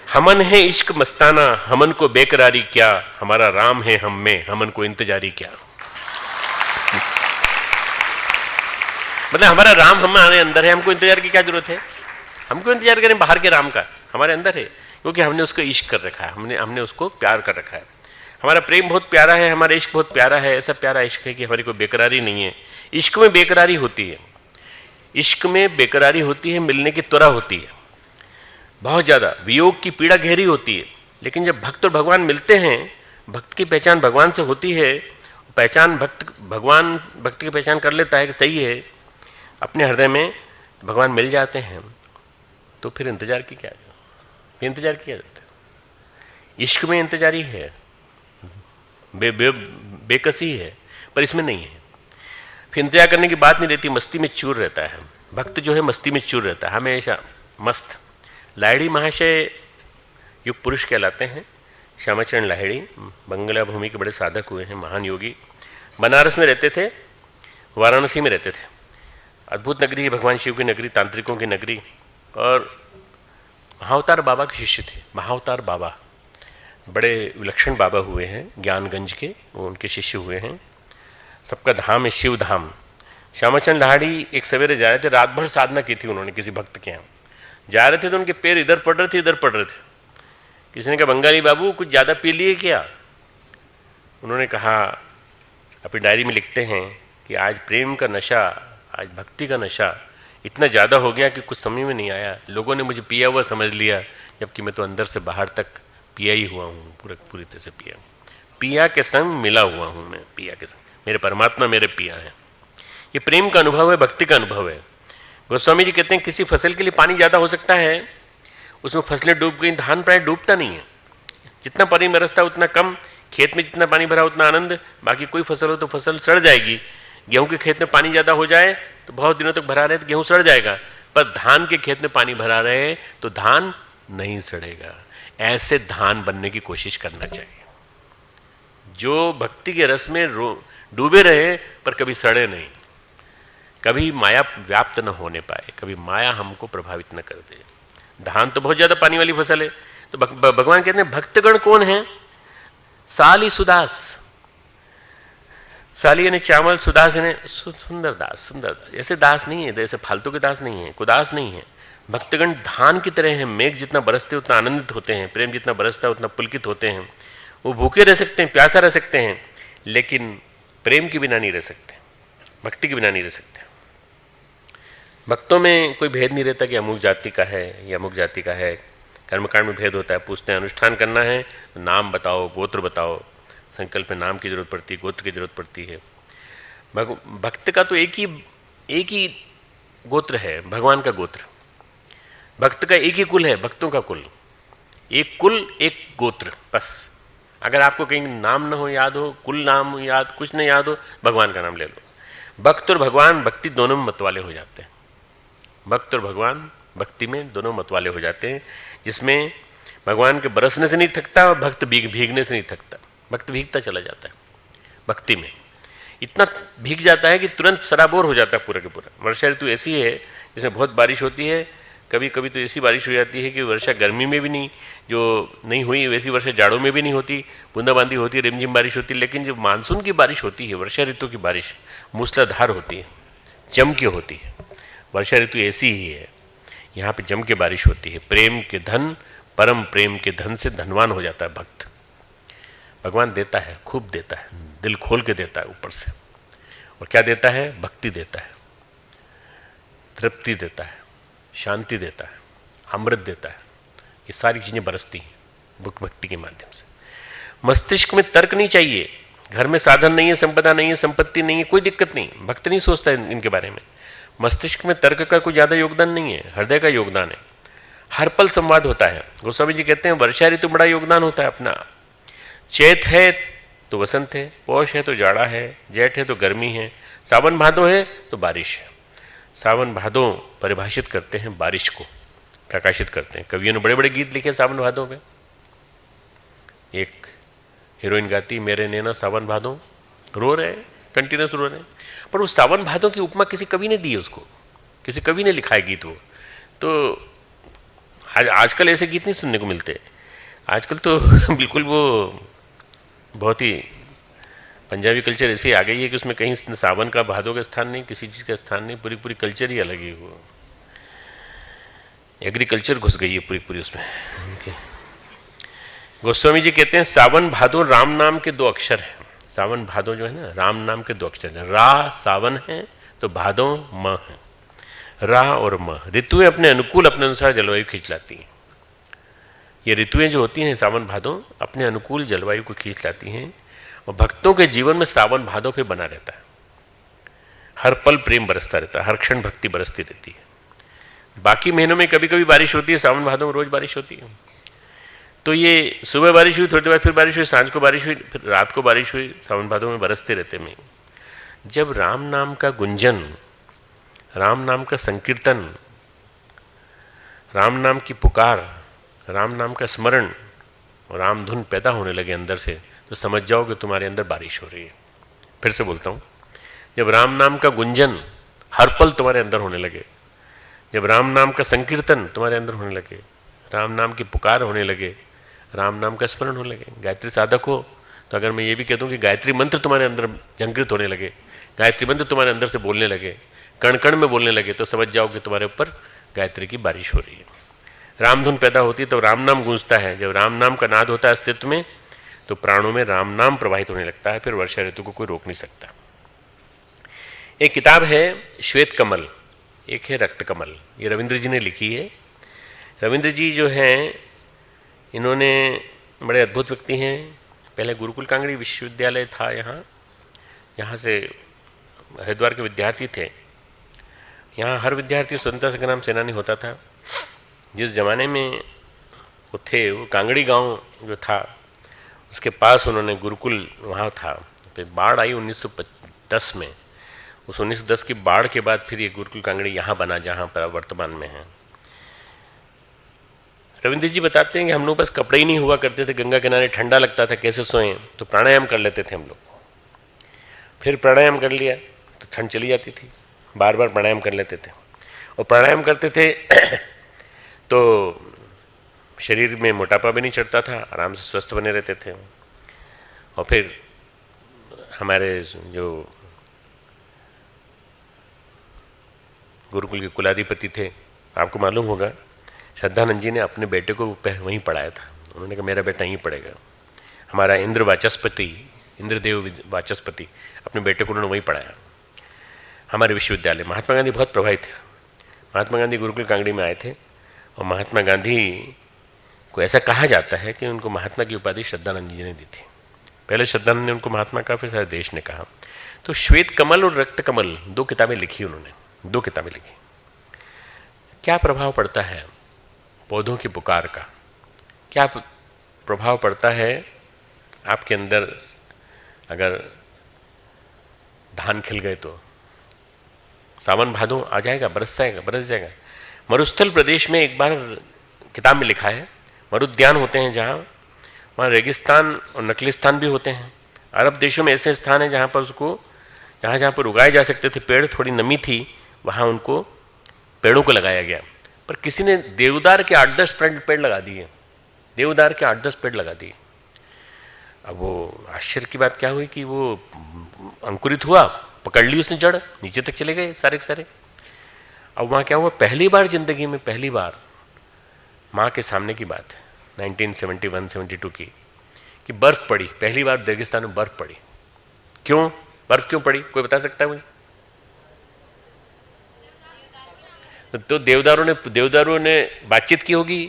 हमन है इश्क मस्ताना, हमन को बेकरारी क्या, हमारा राम है हम में, हमन को इंतजारी क्या। मतलब हमारा राम हमारे अंदर है, हमको इंतजार की क्या जरूरत है? हमको इंतजार करें बाहर के राम का, हमारे अंदर है, क्योंकि हमने उसको इश्क कर रखा है, हमने उसको प्यार कर रखा है। हमारा प्रेम बहुत प्यारा है, हमारा इश्क बहुत प्यारा है, ऐसा प्यारा इश्क है कि हमारी कोई बेकरारी नहीं है। इश्क में बेकरारी होती है, इश्क में बेकरारी होती है, मिलने की त्वरा होती है बहुत ज़्यादा, वियोग की पीड़ा गहरी होती है। लेकिन जब भक्त और भगवान मिलते हैं, भक्त की पहचान भगवान से होती है, पहचान भगवान भक्त की पहचान कर लेता है कि सही है, अपने हृदय में भगवान मिल जाते हैं, तो फिर इंतजार की क्या जरूरत? इंतजार की क्या जरूरत है? इश्क में इंतजारी है, बेकसी है, पर इसमें नहीं है। फिर इंतजार करने की बात नहीं रहती, मस्ती में चूर रहता है भक्त, जो है मस्ती में चूर रहता है, हमेशा मस्त। लाहिड़ी महाशय युग पुरुष कहलाते हैं, श्यामाचरण लाहिड़ी बंगला भूमि के बड़े साधक हुए हैं, महान योगी। बनारस में रहते थे, वाराणसी में रहते थे। अद्भुत नगरी है, भगवान शिव की नगरी, तांत्रिकों की नगरी। और महाअवतार बाबा के शिष्य थे। महाअवतार बाबा बड़े विलक्षण बाबा हुए हैं, ज्ञानगंज के, वो उनके शिष्य हुए हैं। सबका धाम है शिव धाम। श्यामाचंद लाहिड़ी एक सवेरे जा रहे थे, रात भर साधना की थी उन्होंने किसी भक्त के यहाँ। जा रहे थे तो उनके पैर इधर पड़ रहे थे, इधर पड़ रहे थे। किसी ने कहा, बंगाली बाबू कुछ ज़्यादा पी लिए क्या? उन्होंने कहा, अपनी डायरी में लिखते हैं कि आज प्रेम का नशा, आज भक्ति का नशा इतना ज़्यादा हो गया कि कुछ समझ में नहीं आया। लोगों ने मुझे पिया हुआ समझ लिया, जबकि मैं तो अंदर से बाहर तक पिया ही हुआ हूँ, पूरी तरह से पिया। पिया के संग मिला हुआ हूँ मैं, पिया के संग। मेरे परमात्मा मेरे पिया हैं। ये प्रेम का अनुभव है, भक्ति का अनुभव है। गोस्वामी जी कहते हैं किसी फसल के लिए पानी ज़्यादा हो सकता है, उसमें फसलें डूब गई, धान प्राय डूबता नहीं है। जितना पानी बरसता उतना कम, खेत में जितना पानी भरा उतना आनंद। बाकी कोई फसल हो तो फसल सड़ जाएगी। गेहूं के खेत में पानी ज़्यादा हो जाए तो बहुत दिनों तक भरा रहे तो गेहूं सड़ जाएगा, पर धान के खेत में पानी भरा रहे तो धान नहीं सड़ेगा। ऐसे धान बनने की कोशिश करना चाहिए, जो भक्ति के रस में डूबे रहे पर कभी सड़े नहीं, कभी माया व्याप्त न होने पाए, कभी माया हमको प्रभावित न कर दे। धान तो बहुत ज़्यादा पानी वाली फसल है। तो भगवान कहते हैं भक्तगण कौन है? साली सुदास। साली यानी चावल, सुदास यानी सुंदर दास। सुंदर दास ऐसे दास नहीं है, जैसे फालतू के दास नहीं है, कुदास नहीं है। भक्तगण धान की तरह हैं, मेघ जितना बरसते उतना आनंदित होते हैं, प्रेम जितना बरसता उतना पुलकित होते हैं। वो भूखे रह सकते हैं, प्यासा रह सकते हैं, लेकिन प्रेम के बिना नहीं रह सकते, भक्ति के बिना नहीं रह सकते। भक्तों में कोई भेद नहीं रहता कि अमुक जाति का है या अमुक जाति का है। कर्मकांड में भेद होता है, पूछते हैं अनुष्ठान करना है तो नाम बताओ, गोत्र बताओ। संकल्प में नाम की जरूरत पड़ती है, गोत्र की जरूरत पड़ती है। भक्त का तो एक ही गोत्र है, भगवान का गोत्र। भक्त का एक ही कुल है, भक्तों का कुल। एक कुल एक गोत्र, बस। अगर आपको कहीं नाम न हो याद हो, कुल नाम याद, कुछ नहीं याद हो, भगवान का नाम ले लो। भक्त और भगवान भक्ति दोनों में मतवाले हो जाते हैं। भक्त और भगवान भक्ति में दोनों मतवाले हो जाते हैं, जिसमें भगवान के बरसने से नहीं थकता और भक्त भीगने से नहीं थकता। भक्त भीगता चला जाता है, भक्ति में इतना भीग जाता है कि तुरंत सराबोर हो जाता है पूरा के पूरा। वर्षा ऋतु ऐसी है जिसमें बहुत बारिश होती है। कभी कभी तो ऐसी बारिश हो जाती है कि वर्षा गर्मी में भी नहीं, जो नहीं हुई वैसी वर्षा जाड़ों में भी नहीं होती। बूंदाबांदी होती है, रिमझिम बारिश होती है। लेकिन जब मानसून की बारिश होती है, वर्षा ऋतु की बारिश मूसलाधार होती है, जम के होती है। वर्षा ऋतु ऐसी ही है, यहाँ पे जम के बारिश होती है। प्रेम के धन, परम प्रेम के धन से धनवान हो जाता है भक्त। भगवान देता है, खूब देता है, दिल खोल के देता है ऊपर से। और क्या देता है? भक्ति देता है, तृप्ति देता है, शांति देता है, अमृत देता है। ये सारी चीज़ें बरसती हैं भक्ति के माध्यम से। मस्तिष्क में तर्क नहीं चाहिए। घर में साधन नहीं है, संपदा नहीं है, संपत्ति नहीं है, कोई दिक्कत नहीं। भक्त नहीं सोचता है इनके बारे में। मस्तिष्क में तर्क का कोई ज़्यादा योगदान नहीं है, हृदय का योगदान है। हर पल संवाद होता है। गोस्वामी जी कहते हैं वर्षा ऋतु बड़ा योगदान होता है अपना। चैत है तो वसंत है, पौष है तो जाड़ा है, जेठ है तो गर्मी है, सावन भादो है तो बारिश है। सावन भादो परिभाषित करते हैं बारिश को, प्रकाशित करते हैं। कवियों ने बड़े बड़े गीत लिखे सावन भादों में। एक हीरोइन गाती, मेरे नैना सावन भादों, रो रहे हैं, कंटिन्यूस रो रहे हैं। पर उस सावन भादों की उपमा किसी कवि ने दी है उसको, किसी कवि ने लिखा है गीत वो। तो आजकल ऐसे गीत नहीं सुनने को मिलते। आजकल तो बिल्कुल वो बहुत ही पंजाबी कल्चर ऐसी आ गई है कि उसमें कहीं सावन का भादों का स्थान नहीं, किसी चीज़ का स्थान नहीं, पूरी पूरी कल्चर ही अलग है। वो एग्रीकल्चर घुस गई है पूरी पूरी उसमें। गोस्वामी जी कहते हैं सावन भादो राम नाम के 2 अक्षर हैं। सावन भादो जो है ना, राम नाम के 2 अक्षर हैं। रा सावन है तो भादो म है। रा और म ऋतुएं अपने अनुकूल, अपने अनुसार जलवायु खींच लाती हैं। ये ऋतुएं जो होती हैं सावन भादो अपने अनुकूल जलवायु को खींच लाती हैं, और भक्तों के जीवन में सावन भादो पे बना रहता है। हर पल प्रेम बरसता रहता है, हर क्षण भक्ति बरसती रहती है। बाकी महीनों में कभी कभी बारिश होती है, सावन भादो में रोज बारिश होती है। तो ये सुबह बारिश हुई, थोड़ी देर बाद फिर बारिश हुई, सांझ को बारिश हुई, फिर रात को बारिश हुई, सावन भादो में बरसते रहते हैं। जब राम नाम का गुंजन, राम नाम का संकीर्तन, राम नाम की पुकार, राम नाम का स्मरण और राम धुन पैदा होने लगे अंदर से, तो समझ जाओ कि तुम्हारे अंदर बारिश हो रही है। फिर से बोलता हूँ, जब राम नाम का गुंजन हर पल तुम्हारे अंदर होने लगे, जब राम नाम का संकीर्तन तुम्हारे अंदर होने लगे, राम नाम की पुकार होने लगे, राम नाम का स्मरण होने लगे, गायत्री साधक हो तो अगर मैं ये भी कह दूँ कि गायत्री मंत्र तुम्हारे अंदर झंकृत होने लगे, गायत्री मंत्र तुम्हारे अंदर से बोलने लगे, कण कण में बोलने लगे, तो समझ जाओ कि तुम्हारे ऊपर गायत्री की बारिश हो रही है। राम धुन पैदा होती है तो राम नाम गूंजता है। जब राम नाम का नाद होता है अस्तित्व में, तो प्राणों में राम नाम प्रवाहित होने लगता है। फिर वर्षा ऋतु को कोई रोक नहीं सकता। एक किताब है श्वेत कमल, एक है रक्त कमल, ये रविंद्र जी ने लिखी है। रविंद्र जी जो हैं, इन्होंने बड़े अद्भुत व्यक्ति हैं। पहले गुरुकुल कांगड़ी विश्वविद्यालय था यहाँ से हरिद्वार के विद्यार्थी थे। यहाँ हर विद्यार्थी स्वतंत्रता संग्राम सेनानी होता था। जिस ज़माने में वो थे, वो कांगड़ी गांव जो था उसके पास उन्होंने गुरुकुल वहाँ था। फिर बाढ़ आई 1910 में। उस 1910 की बाढ़ के बाद फिर ये गुरुकुल कांगड़ी यहाँ बना जहाँ पर वर्तमान में है। रविंद्र जी बताते हैं कि हम लोग बस कपड़े ही नहीं हुआ करते थे, गंगा किनारे ठंडा लगता था, कैसे सोएं, तो प्राणायाम कर लेते थे हम लोग। फिर प्राणायाम कर लिया तो ठंड चली जाती थी, बार बार प्राणायाम कर लेते थे। और प्राणायाम करते थे तो शरीर में मोटापा भी नहीं चढ़ता था, आराम से स्वस्थ बने रहते थे। और फिर हमारे जो गुरुकुल के कुलाधिपति थे, आपको मालूम होगा, श्रद्धानंद जी ने अपने बेटे को वहीं पढ़ाया था। उन्होंने कहा मेरा बेटा यहीं पढ़ेगा। हमारा इंद्र वाचस्पति, इंद्रदेव वाचस्पति, अपने बेटे को उन्होंने वहीं पढ़ाया हमारे विश्वविद्यालय। महात्मा गांधी बहुत प्रभावित थे। महात्मा गांधी गुरुकुल कांगड़ी में आए थे, और महात्मा गांधी को ऐसा कहा जाता है कि उनको महात्मा की उपाधि श्रद्धानंद जी ने दी थी। पहले श्रद्धानंद ने उनको महात्मा कहा, फिर सारे देश ने कहा। तो श्वेत कमल और रक्त कमल 2 किताबें लिखी उन्होंने, 2 किताबें लिखी। क्या प्रभाव पड़ता है पौधों की पुकार का, क्या प्रभाव पड़ता है आपके अंदर अगर धान खिल गए तो सावन भादों आ जाएगा, बरस जाएगा। मरुस्थल प्रदेश में एक बार किताब में लिखा है, मरुद्यान होते हैं जहाँ, वहाँ रेगिस्तान और नकलिस्तान भी होते हैं। अरब देशों में ऐसे स्थान हैं जहाँ पर उसको, जहाँ पर उगाए जा सकते थे पेड़, थोड़ी नमी थी, वहाँ उनको पेड़ों को लगाया गया। पर किसी ने देवदार के 8-10 पेड़ लगा दिए, देवदार के 8-10 पेड़ लगा दिए। अब वो आश्चर्य की बात क्या हुई कि वो अंकुरित हुआ, पकड़ ली उसने जड़, नीचे तक चले गए सारे के सारे। अब वहाँ क्या हुआ, पहली बार जिंदगी में, पहली बार माँ के सामने की बात है 1971-72 की, कि बर्फ़ पड़ी। पहली बार रेगिस्तान में बर्फ़ पड़ी। क्यों बर्फ़ क्यों पड़ी, कोई बता सकता है मुझे? तो देवदारों ने बातचीत की होगी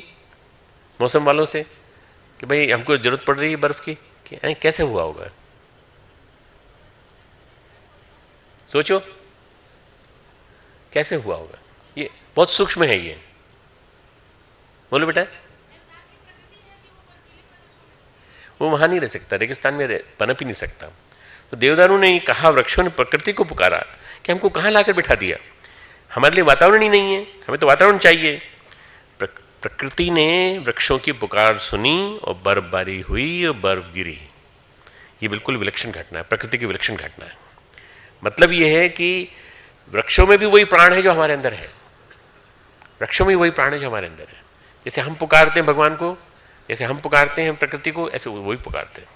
मौसम वालों से कि भाई हमको जरूरत पड़ रही है बर्फ़ की, कि कैसे हुआ होगा, सोचो कैसे हुआ होगा। ये बहुत सूक्ष्म है। ये बोलो बेटा, वो वहाँ नहीं रह सकता, रेगिस्तान में पनप ही नहीं सकता। तो देवदारों ने कहा, वृक्षों ने प्रकृति को पुकारा कि हमको कहाँ लाकर बिठा दिया, हमारे लिए वातावरण ही नहीं है, हमें तो वातावरण चाहिए। प्रकृति ने वृक्षों की पुकार सुनी और बर्फबारी हुई और बर्फ गिरी। ये बिल्कुल विलक्षण घटना है, प्रकृति की विलक्षण घटना है। मतलब ये है कि वृक्षों में भी वही प्राण है जो हमारे अंदर है, वृक्षों में वही प्राण है जो हमारे अंदर है। जैसे हम पुकारते हैं भगवान को, जैसे हम पुकारते हैं प्रकृति को, ऐसे वही पुकारते हैं।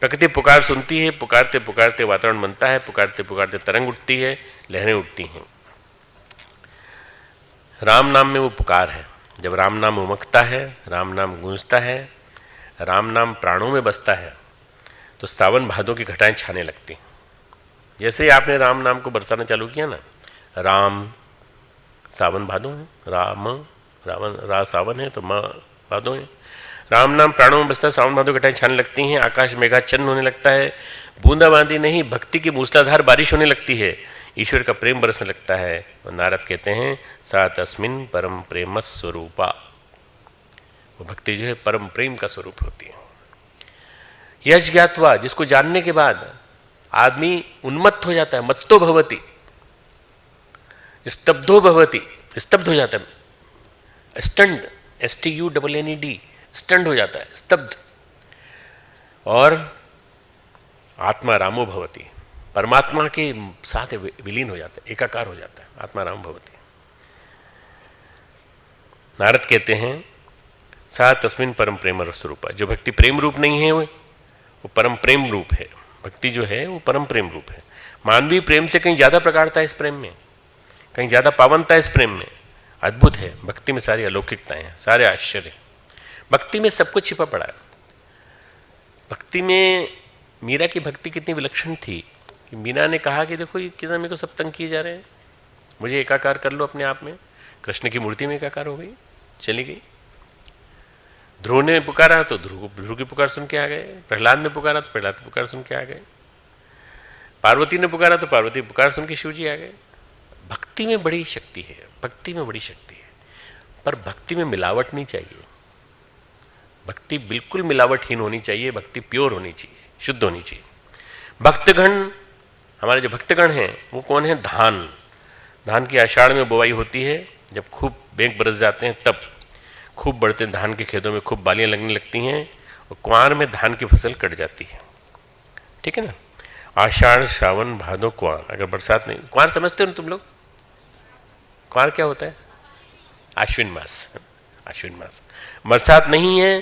प्रकृति पुकार सुनती है, पुकारते पुकारते वातावरण बनता है, पुकारते पुकारते तरंग उठती है, लहरें उठती हैं। राम नाम में वो पुकार है। जब राम नाम उमकता है, राम नाम गूंजता है, राम नाम प्राणों में बसता है, तो सावन भादों की घटाएं छाने लगती हैं। जैसे ही आपने राम नाम को बरसाना चालू किया ना, राम सावन भादों है, राम रावण रा सावन है तो माँ भादों है। राम नाम प्राणों में बसता है, सावन भादों घटाएं छाने लगती हैं, आकाश मेघाच्छन्न होने लगता है, बूंदाबांदी नहीं भक्ति की मूसलाधार बारिश होने लगती है, ईश्वर का प्रेम बरसने लगता है। और नारद कहते हैं सा तस्मिन् परम प्रेम स्वरूपा, वो भक्ति जो है परम प्रेम का स्वरूप होती है। यश ज्ञात्वा, जिसको जानने के बाद आदमी उन्मत्त हो जाता है, मत्तो भवति, स्तब्धो भवति, स्तब्ध हो जाता है, स्टंड, STUNNED, स्टंड हो जाता है, स्तब्ध। और आत्मा रामो भवति, परमात्मा के साथ विलीन हो जाता है, एकाकार हो जाता है, आत्मा राम भवति। नारद कहते हैं सा तस्मिन् परम प्रेम स्वरूपा, जो भक्ति प्रेम रूप नहीं है वो परम प्रेम रूप है। भक्ति जो है वो परम प्रेम रूप है। मानवीय प्रेम से कहीं ज़्यादा प्रगाढ़ता है इस प्रेम में, कहीं ज़्यादा पावनता है इस प्रेम में। अद्भुत है, भक्ति में सारी अलौकिकताएं हैं, सारे आश्चर्य। भक्ति में सब कुछ छिपा पड़ा है। भक्ति में मीरा की भक्ति कितनी विलक्षण थी कि मीरा ने कहा कि देखो ये कितना मेरे को सब तंग किए जा रहे हैं, मुझे एकाकार कर लो अपने आप में। कृष्ण की मूर्ति में एकाकार हो गई, चली गई। ध्रुव ने पुकारा तो ध्रुव की पुकार सुन के आ गए, प्रहलाद ने पुकारा तो प्रहलाद की पुकार सुन के आ गए, पार्वती ने पुकारा तो पार्वती की पुकार सुन के शिव जी आ गए। भक्ति में बड़ी शक्ति है, भक्ति में बड़ी शक्ति है, पर भक्ति में मिलावट नहीं चाहिए। भक्ति बिल्कुल मिलावटहीन होनी चाहिए, भक्ति प्योर होनी चाहिए, शुद्ध होनी चाहिए। भक्तगण, हमारे जो भक्तगण हैं वो कौन है? धान की आषाढ़ में बुवाई होती है, जब खूब मेघ बरस जाते हैं तब खूब बढ़ते धान के खेतों में खूब बालियाँ लगने लगती हैं और कुंवार में धान की फसल कट जाती है। ठीक है ना? आषाढ़ सावन भादो कुंवार। अगर बरसात नहीं, कुंवार समझते हो ना तुम लोग? कुंवार क्या होता है? आश्विन मास। आश्विन मास। बरसात नहीं है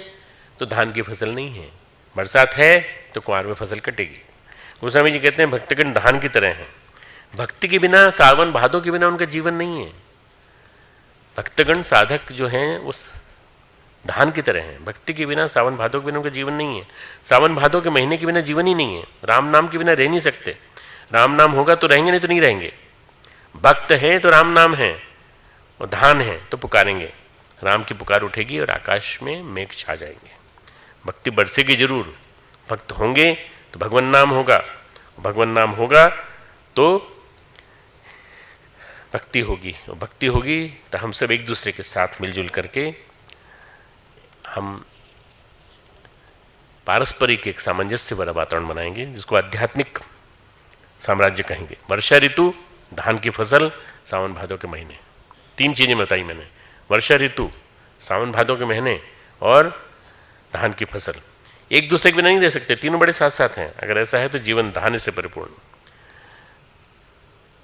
तो धान की फसल नहीं है, बरसात है तो कुंवार में फसल कटेगी। गोस्वामी जी कहते हैं भक्तगण धान की तरह हैं। भक्ति के बिना, सावन भादों के बिना उनका जीवन नहीं है। भक्तगण साधक जो हैं उस धान की तरह हैं। भक्ति के बिना, सावन भादों के बिना उनका जीवन नहीं है। सावन भादों के महीने के बिना जीवन ही नहीं है। राम नाम के बिना रह नहीं सकते। राम नाम होगा तो रहेंगे, नहीं तो नहीं रहेंगे। भक्त है तो राम नाम है, और धान है तो पुकारेंगे। राम की पुकार उठेगी और आकाश में मेघ छा जाएंगे। भक्ति बरसेगी जरूर। भक्त होंगे तो भगवान नाम होगा, भगवान नाम होगा तो भक्ति होगी, और भक्ति होगी तो हम सब एक दूसरे के साथ मिलजुल करके हम पारस्परिक एक सामंजस्य वाला वातावरण बनाएंगे, जिसको आध्यात्मिक साम्राज्य कहेंगे। वर्षा ऋतु, धान की फसल, सावन भादों के महीने। 3 चीज़ें बताई मैंने। वर्षा ऋतु, सावन भादों के महीने और धान की फसल। एक दूसरे के बिना नहीं रह सकते, तीनों बड़े साथ साथ हैं। अगर ऐसा है तो जीवन धान्य से परिपूर्ण।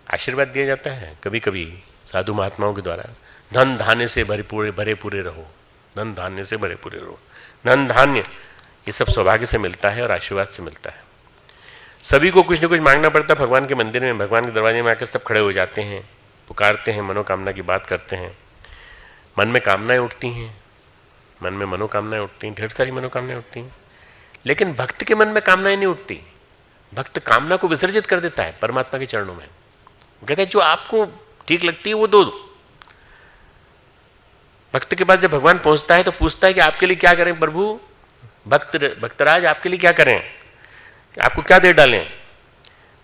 आशीर्वाद दिया जाता है कभी कभी साधु महात्माओं के द्वारा, धन धान्य से भरे पूरे रहो, धन धान्य से भरे पूरे रहो। धन धान्य ये सब सौभाग्य से मिलता है और आशीर्वाद से मिलता है। सभी को कुछ न कुछ मांगना पड़ता है। भगवान के मंदिर में, भगवान के दरवाजे में आकर सब खड़े हो जाते हैं, पुकारते हैं, मनोकामना की बात करते हैं। मन में कामनाएं उठती हैं, मन में मनोकामनाएं उठती हैं, ढेर सारी मनोकामनाएं उठती हैं। लेकिन भक्त के मन में कामनाएं नहीं उठती। भक्त कामना को विसर्जित कर देता है परमात्मा के चरणों में। कहते हैं जो आपको ठीक लगती है वो दो। भक्त के पास जब भगवान पहुंचता है तो पूछता है कि आपके लिए क्या करें प्रभु? भक्तराज आपके लिए क्या करें, आपको क्या दे डालें?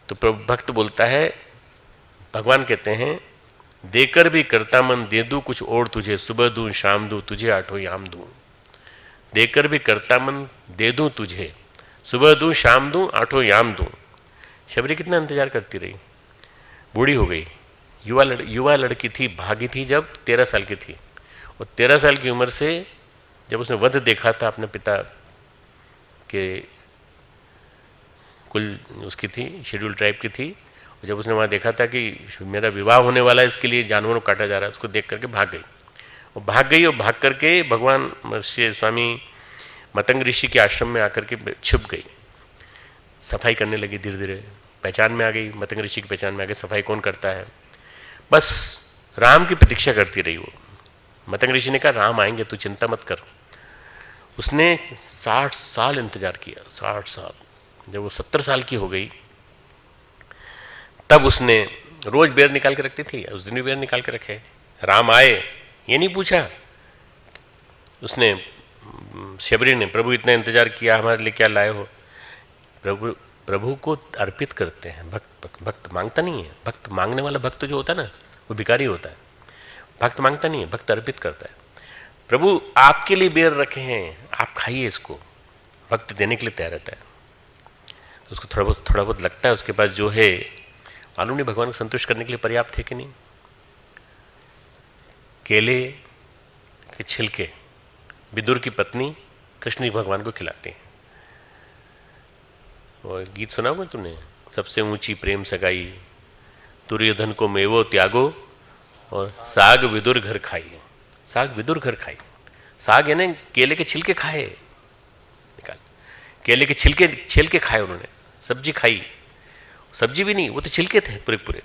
तो भक्त बोलता है, भगवान कहते हैं देकर भी करता मन दे दूं कुछ और तुझे, सुबह दूं शाम दूं तुझे आठों याम दूं। देकर भी करता मन दे दूं तुझे, सुबह दूं शाम दूं आठों याम दूं। शबरी कितना इंतजार करती रही, बूढ़ी हो गई, युवा लड़की थी, भागी थी जब 13 साल की थी, और 13 साल की उम्र से जब उसने वध देखा था अपने पिता के, कुल उसकी थी, शेड्यूल ट्राइब की थी, और जब उसने वहाँ देखा था कि मेरा विवाह होने वाला है, इसके लिए जानवरों को काटा जा रहा है, उसको देख करके भाग गई। और भाग करके भगवान स्वामी मतंग ऋषि के आश्रम में आकर के छिप गई, सफाई करने लगी, धीरे धीरे पहचान में आ गई, मतंग ऋषि की पहचान में आ गई, सफाई कौन करता है। बस राम की प्रतीक्षा करती रही वो। मतंग ऋषि ने कहा राम आएंगे, तू चिंता मत कर। उसने 60 साल इंतजार किया, 60 साल। जब वो 70 साल की हो गई तब उसने रोज बेर निकाल के रखती थी, उस दिन भी बेर निकाल के रखे। राम आए ये नहीं पूछा उसने, शबरी ने, प्रभु इतना इंतजार किया, हमारे लिए क्या लाए हो। प्रभु को अर्पित करते हैं। भक्त मांगता नहीं है, भक्त मांगने वाला भक्त जो होता है ना वो भिखारी होता है। भक्त मांगता नहीं है, भक्त अर्पित करता है। प्रभु आपके लिए बेर रखे हैं, आप खाइए इसको। भक्त देने के लिए तैयार रहता है। तो उसको थोड़ा बहुत लगता है उसके पास जो है, मालूम नहीं भगवान को संतुष्ट करने के लिए पर्याप्त है कि नहीं। केले के छिलके विदुर की पत्नी कृष्ण भगवान को खिलाती हैं। और गीत सुना होगा तूने, सबसे ऊंची प्रेम सगाई, दुर्योधन को मेवो त्यागो और साग विदुर घर खाई। साग विदुर घर खाई, साग यानी केले के छिलके खाए, निकाल केले के छिलके खाए उन्होंने, सब्जी खाई। सब्जी भी नहीं, वो तो छिलके थे पूरे पूरे,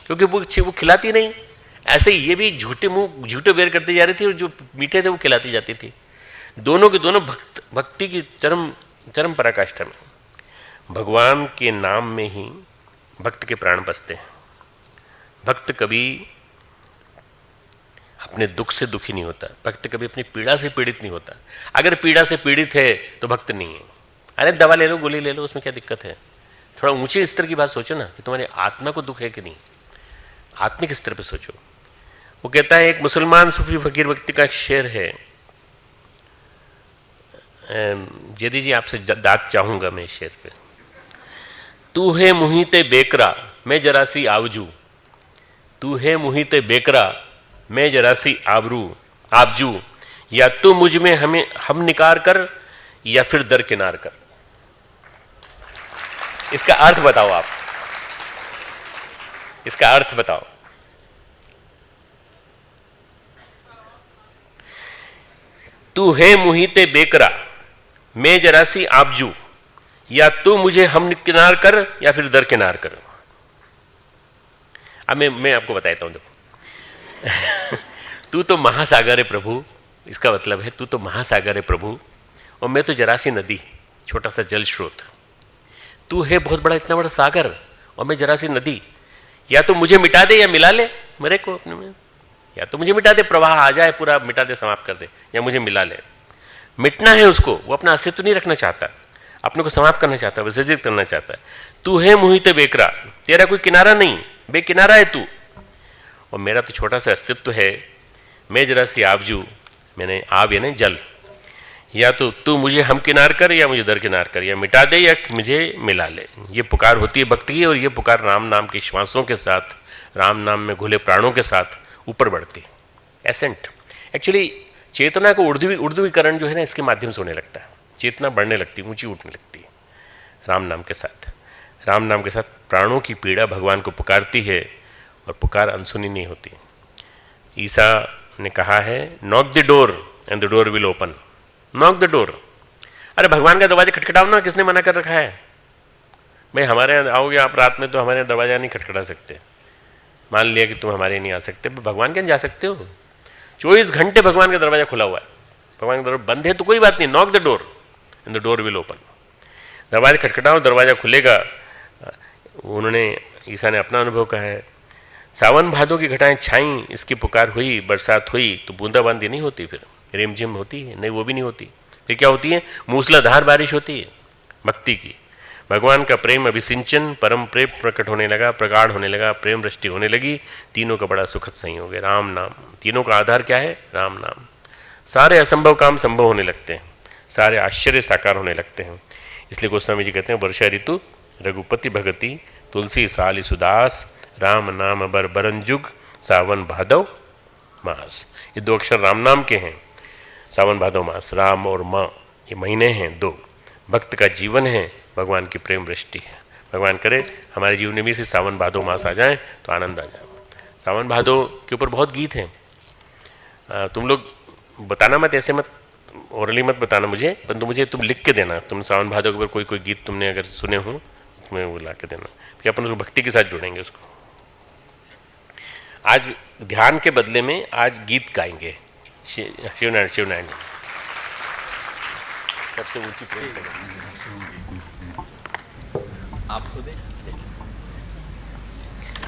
क्योंकि वो खिलाती नहीं। ऐसे ही ये भी झूठे बेर करते जा रही थी, और जो मीठे थे वो खिलाती जाती थी। दोनों के दोनों भक्ति की चरम पराकाष्ठा में। भगवान के नाम में ही भक्त के प्राण बसते हैं। भक्त कभी अपने दुख से दुखी नहीं होता, भक्त कभी अपनी पीड़ा से पीड़ित नहीं होता। अगर पीड़ा से पीड़ित है तो भक्त नहीं है। अरे दवा ले लो, गोली ले लो, उसमें क्या दिक्कत है। थोड़ा ऊंचे स्तर की बात सोचो ना, कि तुम्हारी आत्मा को दुख है कि नहीं, आत्मिक स्तर पे सोचो। वो कहता है, एक मुसलमान सूफी फकीर व्यक्ति का एक शेर है। यदि जी आपसे दाद चाहूंगा मैं इस शेर पे। तू है मुहीते बेकरा मैं जरा सी आवजू, तू है मुहीते बेकरा मैं जरा सी आबजू, या तू मुझ में हम निकार कर या फिर दरकिनार कर। इसका अर्थ बताओ आप, इसका अर्थ बताओ। तू है मुहीते बेकरा मैं जरा सी आबजू, या तू मुझे हम किनार कर या फिर दरकिनार कर। अब मैं आपको बताता हूं, देखो तू तो महासागर है प्रभु, इसका मतलब है तू तो महासागर है प्रभु, और मैं तो जरा सी नदी, छोटा सा जल स्रोत। तू है बहुत बड़ा, इतना बड़ा सागर, और मैं जरा सी नदी। या तो मुझे मिटा दे या मिला ले मेरे को अपने में, या तो मुझे मिटा दे, प्रवाह आ जाए पूरा मिटा दे, समाप्त कर दे, या मुझे मिला ले। मिटना है उसको, वो अपना अस्तित्व नहीं रखना चाहता, अपने को समाप्त करना चाहता है, विसर्जित करना चाहता है। तू है मुहित बेकरा, तेरा कोई किनारा नहीं, बेकिनारा है तू, और मेरा तो छोटा सा अस्तित्व है। मैं जरा सी आबजू, मैंने आब यानी जल। या तो तू मुझे हम किनार कर या मुझे दरकिनार कर, या मिटा दे या मुझे मिला ले। ये पुकार होती है भक्ति की, और ये पुकार राम नाम के श्वासों के साथ, राम नाम में घुले प्राणों के साथ ऊपर बढ़ती। एसेंट एक्चुअली चेतना को उर्दूवीकरण जो है ना, इसके माध्यम से होने लगता है। चेतना बढ़ने लगती, ऊंची उठने लगती है राम नाम के साथ। राम नाम के साथ प्राणों की पीड़ा भगवान को पुकारती है, और पुकार अनसुनी नहीं होती। ईसा ने कहा है, knock the door and the door will open. Knock the door, अरे भगवान का दरवाजा खटखटाओ ना, किसने मना कर रखा है भाई। हमारे यहाँ आओगे आप रात में तो हमारे यहाँ दरवाजा नहीं खटखटा सकते। मान लिया कि तुम हमारे नहीं आ सकते, भगवान के यहाँ जा सकते हो। 24 घंटे भगवान का दरवाजा खुला हुआ है। भगवान का दरवाजा बंद है तो कोई बात नहीं, knock the door and the door will open. दरवाजा खटखटाओ, दरवाजा खुलेगा। उन्होंने, ईसा ने अपना अनुभव कहा है, सावन भादों की घटाएं छाई, इसकी पुकार हुई, बरसात हुई तो बूंदाबांदी नहीं होती, फिर रिमझिम होती है नहीं, वो भी नहीं होती। फिर क्या होती है, मूसलाधार बारिश होती है भक्ति की। भगवान का प्रेम अभिसिंचन, परम प्रेम प्रकट होने लगा, प्रगाढ़ होने लगा, प्रेम वृष्टि होने लगी। तीनों का बड़ा सुखद संयोग है राम नाम। तीनों का आधार क्या है, राम नाम। सारे असंभव काम संभव होने लगते हैं। सारे आश्चर्य साकार होने लगते हैं। इसलिए गोस्वामी जी कहते हैं वर्षा ऋतु रघुपति भगति तुलसी साली सुदास राम नाम बर बरंजुग सावन भादव मास। ये 2 अक्षर राम नाम के हैं। सावन भादव मास, राम और माँ ये महीने हैं 2। भक्त का जीवन है, भगवान की प्रेम वृष्टि है। भगवान करे हमारे जीवन में भी से सावन भादव मास आ जाए तो आनंद आ जाए। सावन भादव के ऊपर बहुत गीत हैं। तुम लोग बताना मत, ऐसे मत ओरली मत बताना मुझे, परंतु मुझे तुम लिख के देना। तुम सावन भादव के ऊपर कोई गीत तुमने अगर सुने हो तुम्हें वो ला के देना, फिर अपन उसको भक्ति के साथ जोड़ेंगे उसको। आज ध्यान के बदले में आज गीत गाएंगे शिवनारायण जी सबसे ऊंची प्रेम से आपको दे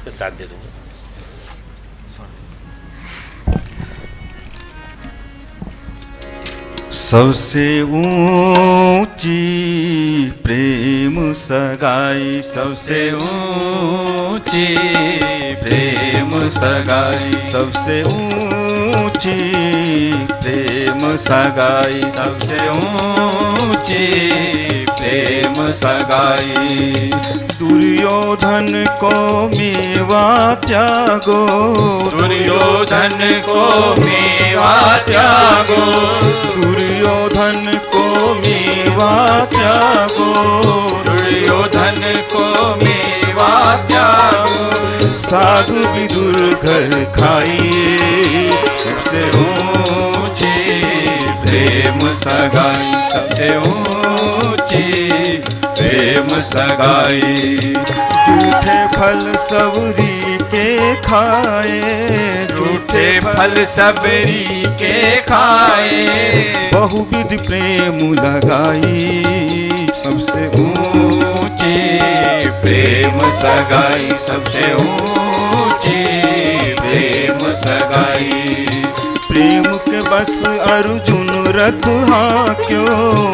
तो साथ दे दूंगा। सबसे ऊंची प्रेम सगाई, सबसे ऊंची प्रेम सगाई, सबसे ऊंची प्रेम सगाई, सबसे ऊंची प्रेम सगाई। दुर्योधन को मेवा त्यागो, दुर्योधन को मेवा त्यागो, दुर्योधन को मेवा त्यागो, दुर्योधन को मेवा त्यागो। साग विदुर घर खाइए, सबसे ऊंची प्रेम सगाई, सबसे ऊंची प्रेम सगाई। झूठे फल सबरी के खाए, झूठे फल सबरी के खाए, बहुविध प्रेम लगाई, सबसे ऊंची प्रेम सगाई, सबसे ऊंची प्रेम सगाई। प्रेम के बस अर्जुन रथ हाक्यो,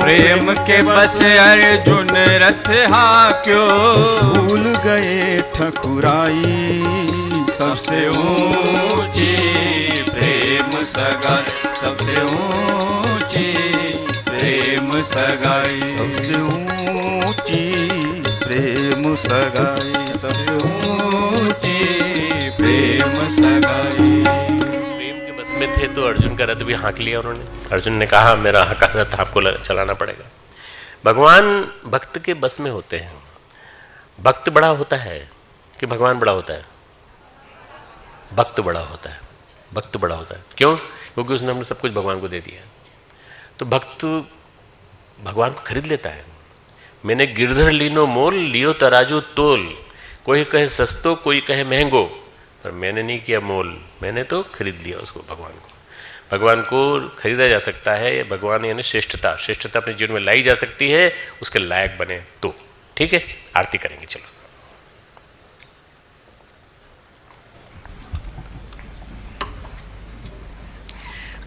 प्रेम के बस अर्जुन रथ हाक्यो, भूल गए ठकुराई, सबसे ऊंची प्रेम सगाई, सबसे ऊंची प्रेम सगाई, सबसे ऊंची प्रेम सगाई, सबसे ऊंची प्रेम सगाई। में थे तो अर्जुन का रथ भी हाँक लिया उन्होंने। अर्जुन ने कहा मेरा हका रथ आपको चलाना पड़ेगा। भगवान भक्त के बस में होते हैं। भक्त बड़ा होता है कि भगवान बड़ा होता है? भक्त बड़ा होता है। भक्त बड़ा होता है क्यों? क्योंकि उसने हमने सब कुछ भगवान को दे दिया। तो भक्त भगवान को खरीद लेता है। मैंने गिरधर लीनो मोल, लियो तराजू तोल। कोई कहे सस्तो, कोई कहे महंगो, पर मैंने नहीं किया मोल, मैंने तो खरीद लिया उसको, भगवान को। भगवान को खरीदा जा सकता है। भगवान यानी श्रेष्ठता, श्रेष्ठता अपने जीवन में लाई जा सकती है, उसके लायक बने तो। ठीक है, आरती करेंगे। चलो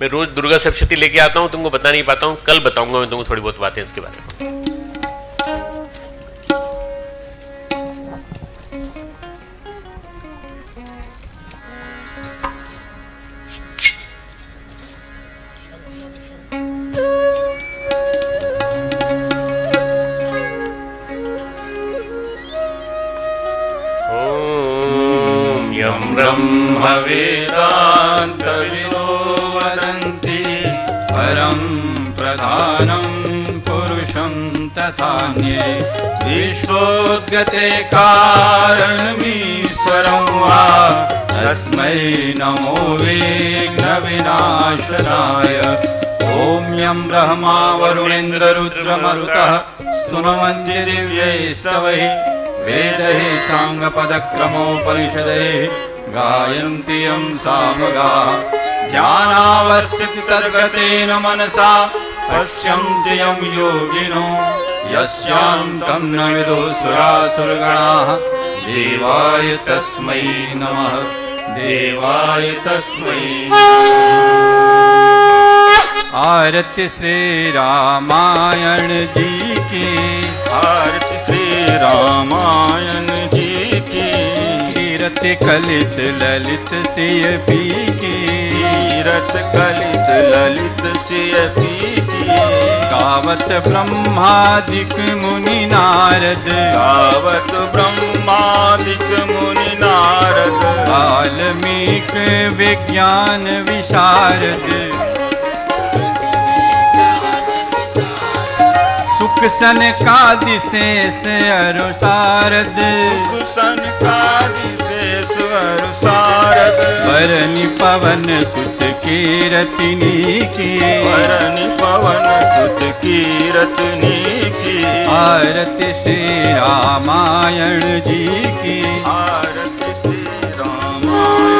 मैं रोज दुर्गा सप्तशती लेके आता हूं, तुमको बता नहीं पाता हूं। कल बताऊंगा मैं तुमको थोड़ी बहुत बातें इसके बारे में। ब्रह्म वेदान्तविदो वदन्ति परं प्रधानं पुरुषं तथान्ये विश्वोद्गते कारणमीश्वरं वा तस्मै नमो विघ्नविनाशनाय। ॐ यं ब्रह्मा वरुणेन्द्ररुद्रमरुतः स्तुवन्ति दिव्यैस्तवैः वेदैः साङ्गपदक्रमोपनिषदैः गायन्ति यं सामगाः। ध्यानावस्थितगतेन मनसा पश्यन्ति यं योगिनो यस्यान्तं न विदुः देवाय तस्मै नमः, देवाय तस्मै। आरती श्री रामायण जी की, आरती श्री रामायण जी की। कीरति कलित ललित सिय पी की, कीरत कलित ललित सिय पी की। गावत ब्रह्मादिक मुनि नारद, गावत ब्रह्मादिक मुनि नारद, वाल्मीक विज्ञान विशारद, सुख सनकादि शेष अरु सारद, सुख सनकादि शेष अरु सारद, वरनि पवन सुत कीरतिनी की, वरनि पवन सुत कीरतनी की, आरती श्री रामायण जी की, आरती श्री रामायण।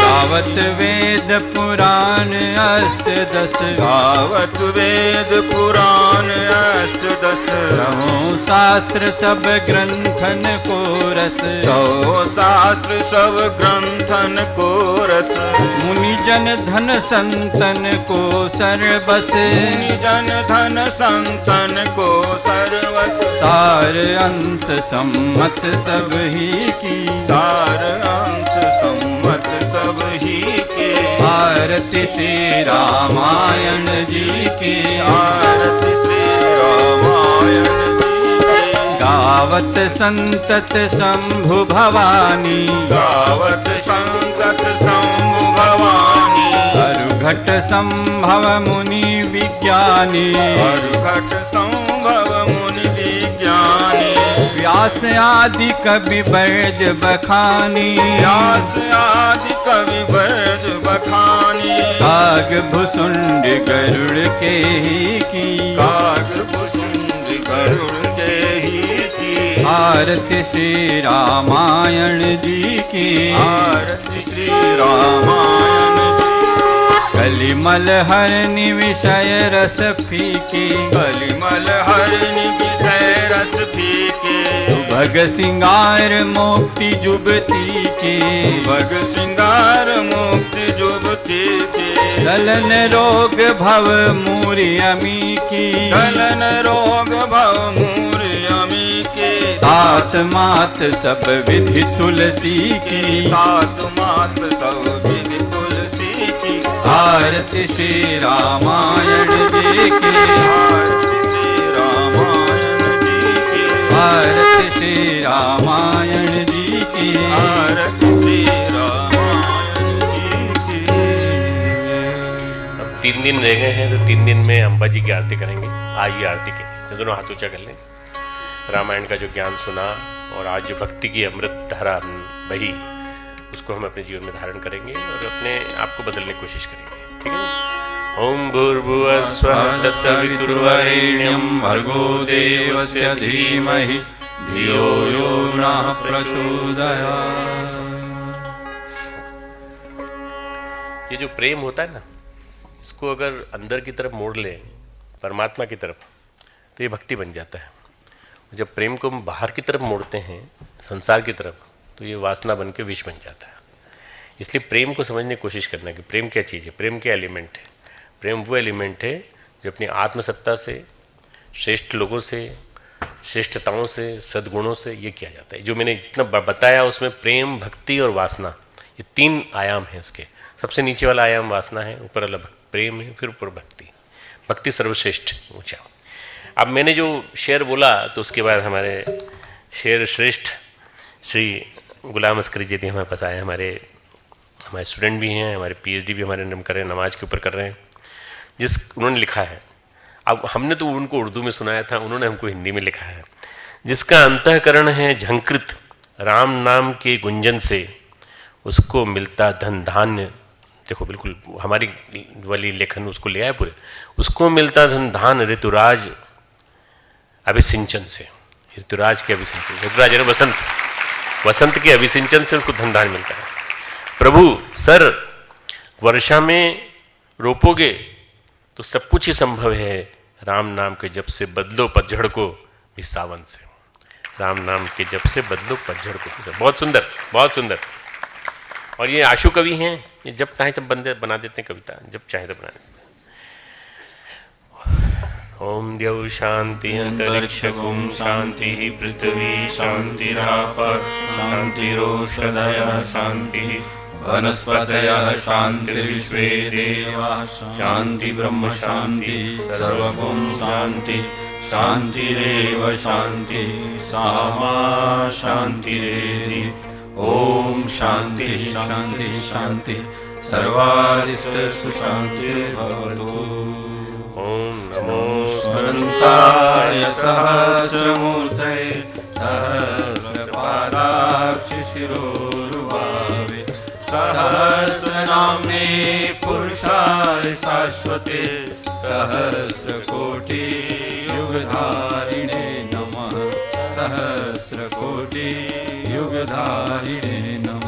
गावत वेद पुराण अष्टदश, गावत वेद पुराण अष्टदश, नवों शास्त्र सब ग्रंथन को रस, सौ शास्त्र सब ग्रंथन को रस, मुनि जन धन संतन को सर्वस, मुनि जन धन संतन को सर्वस, सार अंश सम्मत सब ही की, सार अंश सम्मत सब ही के, आरती श्री रामायण जी की, आरती श्री रामायण जी के, गावत संतत शंभु भवानी, गावत संगत शंभु भवानी, अरुघट संभव मुनि विज्ञानी, अरुघट संभव मुनि विज्ञानी, व्यास आदि कवि बैज बखानी, व्यास आदि कवि बरद बखानी, काग भुसुंड गरुड़ के ही की, काग भुसुंड गरुड़ के ही की, आरती श्री रामायण जी की, आरती श्री रामायण जी, कलिमल हरनि विषय रस फीकी, कलिमल हरनि विषय रस फीके, भग सिंगार मोक्ति जुबती की, भग श्रृंगार मुक्ति जुबती के, दलन रोग भव मूरि अमी की, दलन रोग भव मूरि अमी के, तात मात सब विधि तुलसी की, तात मात सब विधि तुलसी की, आरती श्री रामायण जी की, आरती श्री रामायण जी की, आरती श्री रामायण जी की, आरती श्री रामायण जी की। अब 3 दिन रह गए हैं तो 3 दिन में अम्बा जी की आरती करेंगे। आज ही आरती के लिए तो दोनों हाथ ऊंचा कर लें। रामायण का जो ज्ञान सुना और आज जो भक्ति की अमृत धारा बही उसको हम अपने जीवन में धारण करेंगे और अपने आप को बदलने की कोशिश करेंगे। ठीक है ना? ओम भूर्भुवः स्वः तत्सवितुर्वरेण्यं भर्गो देवस्य धीमहि धियो यो नः प्रचोदयात्। ये जो प्रेम होता है ना, इसको अगर अंदर की तरफ मोड़ लें परमात्मा की तरफ तो ये भक्ति बन जाता है। जब प्रेम को हम बाहर की तरफ मोड़ते हैं संसार की तरफ तो ये वासना बन के विष बन जाता है। इसलिए प्रेम को समझने की कोशिश करना कि प्रेम क्या चीज़ है, प्रेम क्या एलिमेंट है। प्रेम वो एलिमेंट है जो अपनी आत्मसत्ता से, श्रेष्ठ लोगों से, श्रेष्ठताओं से, सद्गुणों से ये किया जाता है। जो मैंने जितना बताया उसमें प्रेम, भक्ति और वासना ये 3 आयाम हैं इसके। सबसे नीचे वाला आयाम वासना है, ऊपर वाला प्रेम है, फिर ऊपर भक्ति। भक्ति सर्वश्रेष्ठ ऊंचा। अब मैंने जो शेर बोला तो उसके बाद हमारे शेर श्रेष्ठ श्री गुलाम अस्करी जी हमारे पास आए। हमारे स्टूडेंट भी हैं, हमारे PhD भी हमारे हम कर रहे हैं, नमाज के ऊपर कर रहे हैं। उन्होंने लिखा है, अब हमने तो उनको उर्दू में सुनाया था, उन्होंने हमको हिंदी में लिखा है। जिसका अंतःकरण है झंकृत राम नाम के गुंजन से, उसको मिलता धन धान्य। देखो बिल्कुल हमारी वाली लेखन उसको ले आए पूरे। उसको मिलता धन धान ऋतुराज अभिसिंचन से। ऋतुराज के अभिसिंचन, ऋतुराज यानी वसंत, वसंत के अभिसिंचन से उसको धन धान मिलता है। प्रभु सर वर्षा में रोपोगे तो सब कुछ ही संभव है, राम नाम के जप से बदलो पतझड़ को भी सावन से। राम नाम के जप से बदलो पतझड़ को भी। बहुत सुंदर, बहुत सुंदर। और ये आशु कवि हैं, ये जब चाहे सब बंदे बना देते हैं कविता, जब चाहे तो बना देते हैं। ओम द्यौ शांति अंतरिक्षगुम शांति पृथ्वी शांतिराप शांतिरोषधय शांति वनस्पतयः शान्तिर्विश्वे देवाः शान्ति ब्रह्म शान्ति सर्वगुण शान्ति शान्तिरेव शान्ति सामा शान्तिरेधि ॐ शान्ति शान्ति शान्ति सर्वारिष्टसु शान्तिर्भवतु ॐ नमो अनन्ताय सहस्रमूर्तये सहस्रपादाक्षशिरोरुभावे सहस्रनाम्ने पुरुषाय शाश्वते सहस्रकोटियुगधारिणे नमः सहस्रकोटियुगधारिणे नमः।